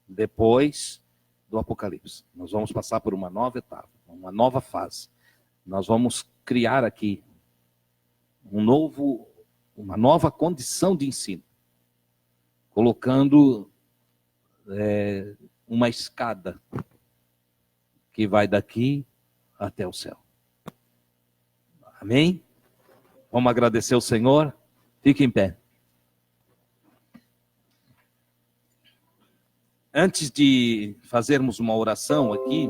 depois do Apocalipse. Nós vamos passar por uma nova etapa, uma nova fase. Nós vamos criar aqui uma nova condição de ensino, colocando uma escada que vai daqui até o céu. Amém? Vamos agradecer ao Senhor. Fique em pé. Antes de fazermos uma oração aqui,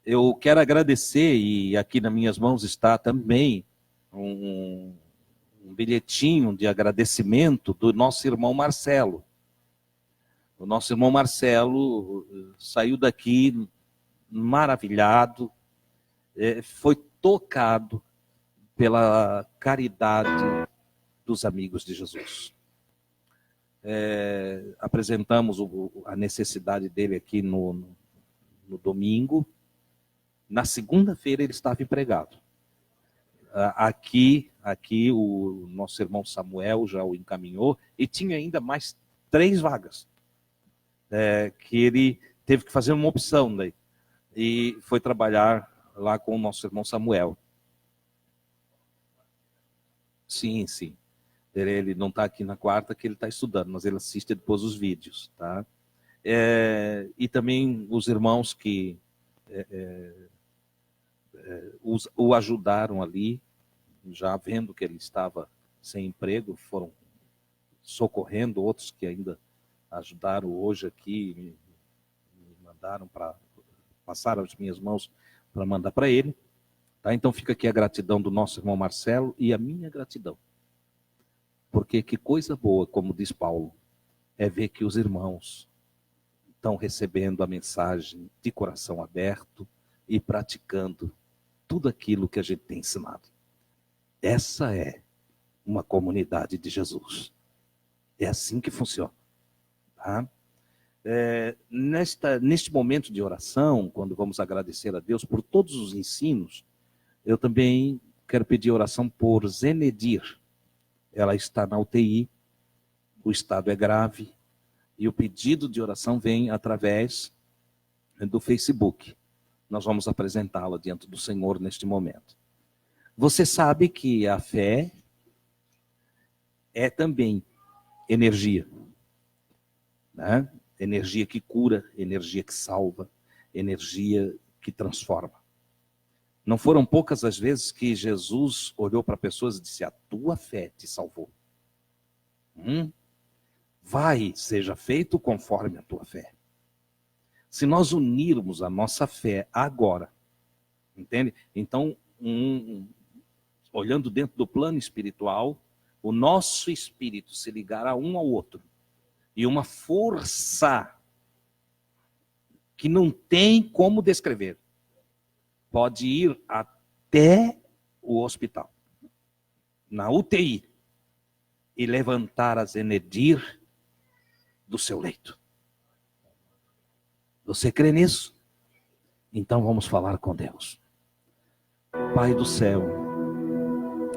eu quero agradecer, e aqui nas minhas mãos está também um bilhetinho de agradecimento do nosso irmão Marcelo. O nosso irmão Marcelo saiu daqui maravilhado, foi tocado pela caridade dos amigos de Jesus. Apresentamos a necessidade dele aqui no domingo, Na segunda-feira ele estava empregado. Aqui o nosso irmão Samuel já o encaminhou, e tinha ainda mais 3 vagas, que ele teve que fazer uma opção daí, e foi trabalhar lá com o nosso irmão Samuel. Sim. Ele não está aqui na quarta, que ele está estudando, mas ele assiste depois os vídeos, tá? E também os irmãos que o ajudaram ali, já vendo que ele estava sem emprego, foram socorrendo, outros que ainda ajudaram hoje aqui, me mandaram para passar as minhas mãos para mandar para ele. Tá? Então fica aqui a gratidão do nosso irmão Marcelo e a minha gratidão. Porque que coisa boa, como diz Paulo, é ver que os irmãos estão recebendo a mensagem de coração aberto e praticando tudo aquilo que a gente tem ensinado. Essa é uma comunidade de Jesus. É assim que funciona. Tá? Neste momento de oração, quando vamos agradecer a Deus por todos os ensinos, eu também quero pedir oração por Zenedir. Ela está na UTI, o estado é grave, e o pedido de oração vem através do Facebook. Nós vamos apresentá-la diante do Senhor neste momento. Você sabe que a fé é também energia, né? Energia que cura, energia que salva, energia que transforma. Não foram poucas as vezes que Jesus olhou para pessoas e disse: a tua fé te salvou. Vai, seja feito conforme a tua fé. Se nós unirmos a nossa fé agora, entende? Então, olhando dentro do plano espiritual, o nosso espírito se ligará um ao outro. E uma força que não tem como descrever pode ir até o hospital, na UTI, e levantar a Zenedir do seu leito. Você crê nisso? Então vamos falar com Deus. Pai do céu,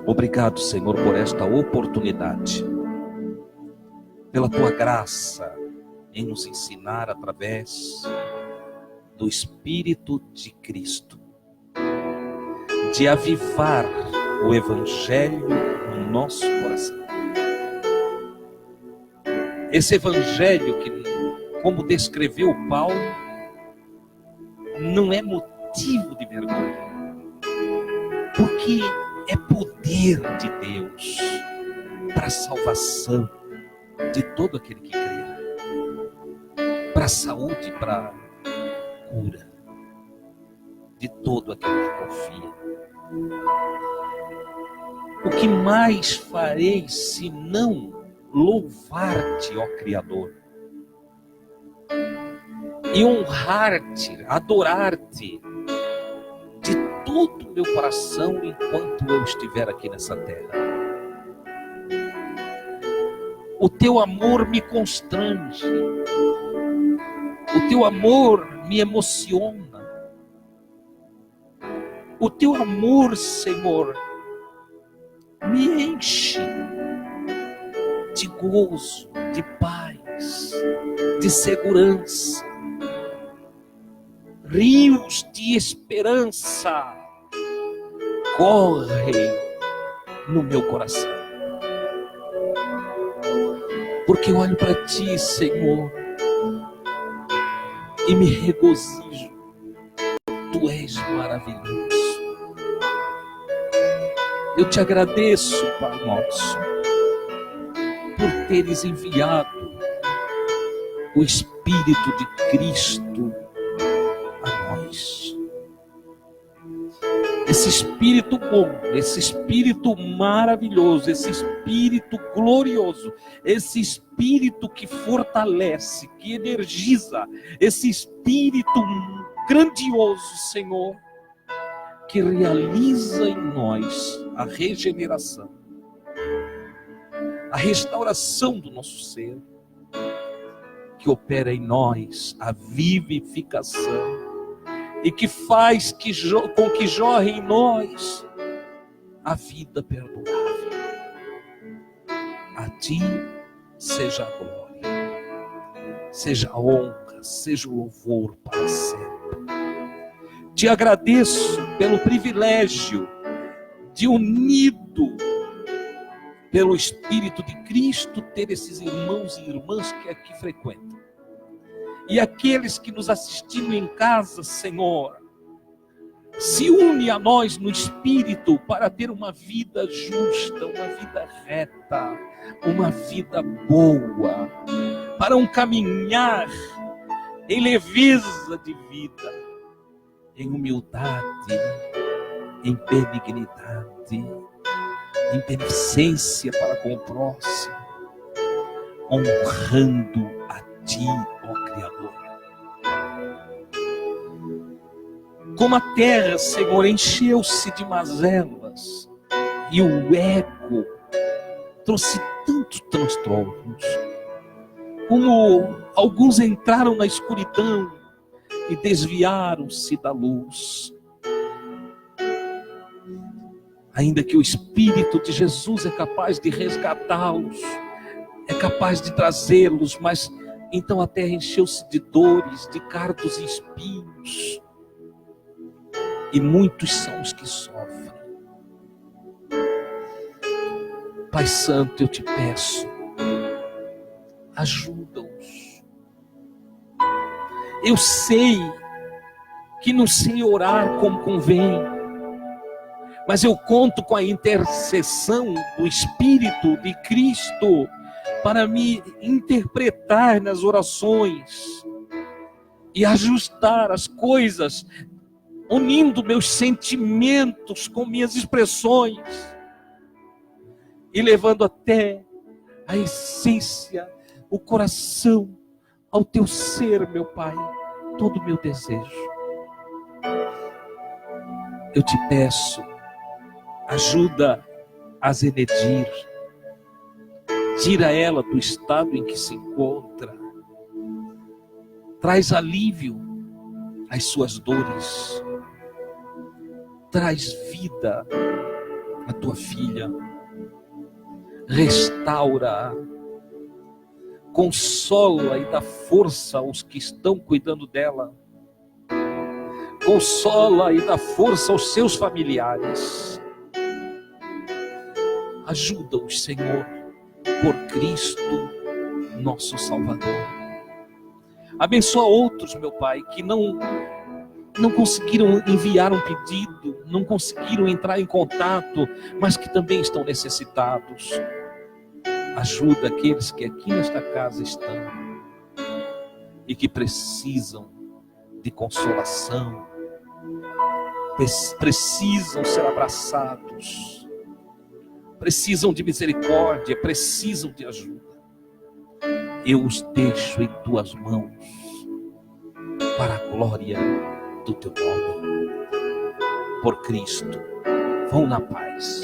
obrigado, Senhor, por esta oportunidade, pela tua graça em nos ensinar através do Espírito de Cristo, de avivar o Evangelho no nosso coração. Esse Evangelho que, como descreveu Paulo, não é motivo de vergonha, porque é poder de Deus para a salvação de todo aquele que crê, para a saúde, para a cura de todo aquele que confia. O que mais farei se não louvar-te, ó Criador, e honrar-te, adorar-te de todo o meu coração enquanto eu estiver aqui nessa terra. O teu amor me constrange, o teu amor me emociona, o teu amor, Senhor, me enche de gozo, de paz, de segurança. Rios de esperança correm no meu coração, porque eu olho para ti, Senhor, e me regozijo. Tu és maravilhoso. Eu te agradeço, Pai nosso, por teres enviado o Espírito de Cristo a nós. Esse Espírito bom, esse Espírito maravilhoso, esse Espírito glorioso, esse Espírito que fortalece, que energiza, esse Espírito grandioso, Senhor, que realiza em nós a regeneração, a restauração do nosso ser, que opera em nós a vivificação e que faz com que jorre em nós a vida perdoável. A ti seja a glória, seja a honra, seja o louvor para sempre. Te agradeço pelo privilégio de, unido pelo Espírito de Cristo, ter esses irmãos e irmãs que aqui frequentam. E aqueles que nos assistindo em casa, Senhor, se une a nós no Espírito para ter uma vida justa, uma vida reta, uma vida boa, para um caminhar em leveza de vida, em humildade, em benignidade, em beneficência para com o próximo, honrando a Ti, ó Criador. Como a terra, Senhor, encheu-se de mazelas e o ego trouxe tantos transtornos, como alguns entraram na escuridão e desviaram-se da luz. Ainda que o Espírito de Jesus é capaz de resgatá-los, é capaz de trazê-los, mas então a terra encheu-se de dores, de cardos e espinhos, e muitos são os que sofrem. Pai Santo, eu te peço, ajuda-os. Eu sei que não sei orar como convém, mas eu conto com a intercessão do Espírito de Cristo para me interpretar nas orações e ajustar as coisas, unindo meus sentimentos com minhas expressões e levando até a essência, o coração, ao teu ser, meu Pai, todo o meu desejo. Eu te peço, ajuda a Zenedir, tira ela do estado em que se encontra, traz alívio às suas dores, traz vida à tua filha, restaura-a, consola e dá força aos que estão cuidando dela, consola e dá força aos seus familiares. Ajuda-os, Senhor, por Cristo, nosso Salvador. Abençoa outros, meu Pai, que não conseguiram enviar um pedido, não conseguiram entrar em contato, mas que também estão necessitados. Ajuda aqueles que aqui nesta casa estão e que precisam de consolação, precisam ser abraçados, precisam de misericórdia, precisam de ajuda. Eu os deixo em tuas mãos, para a glória do teu nome. Por Cristo, vão na paz.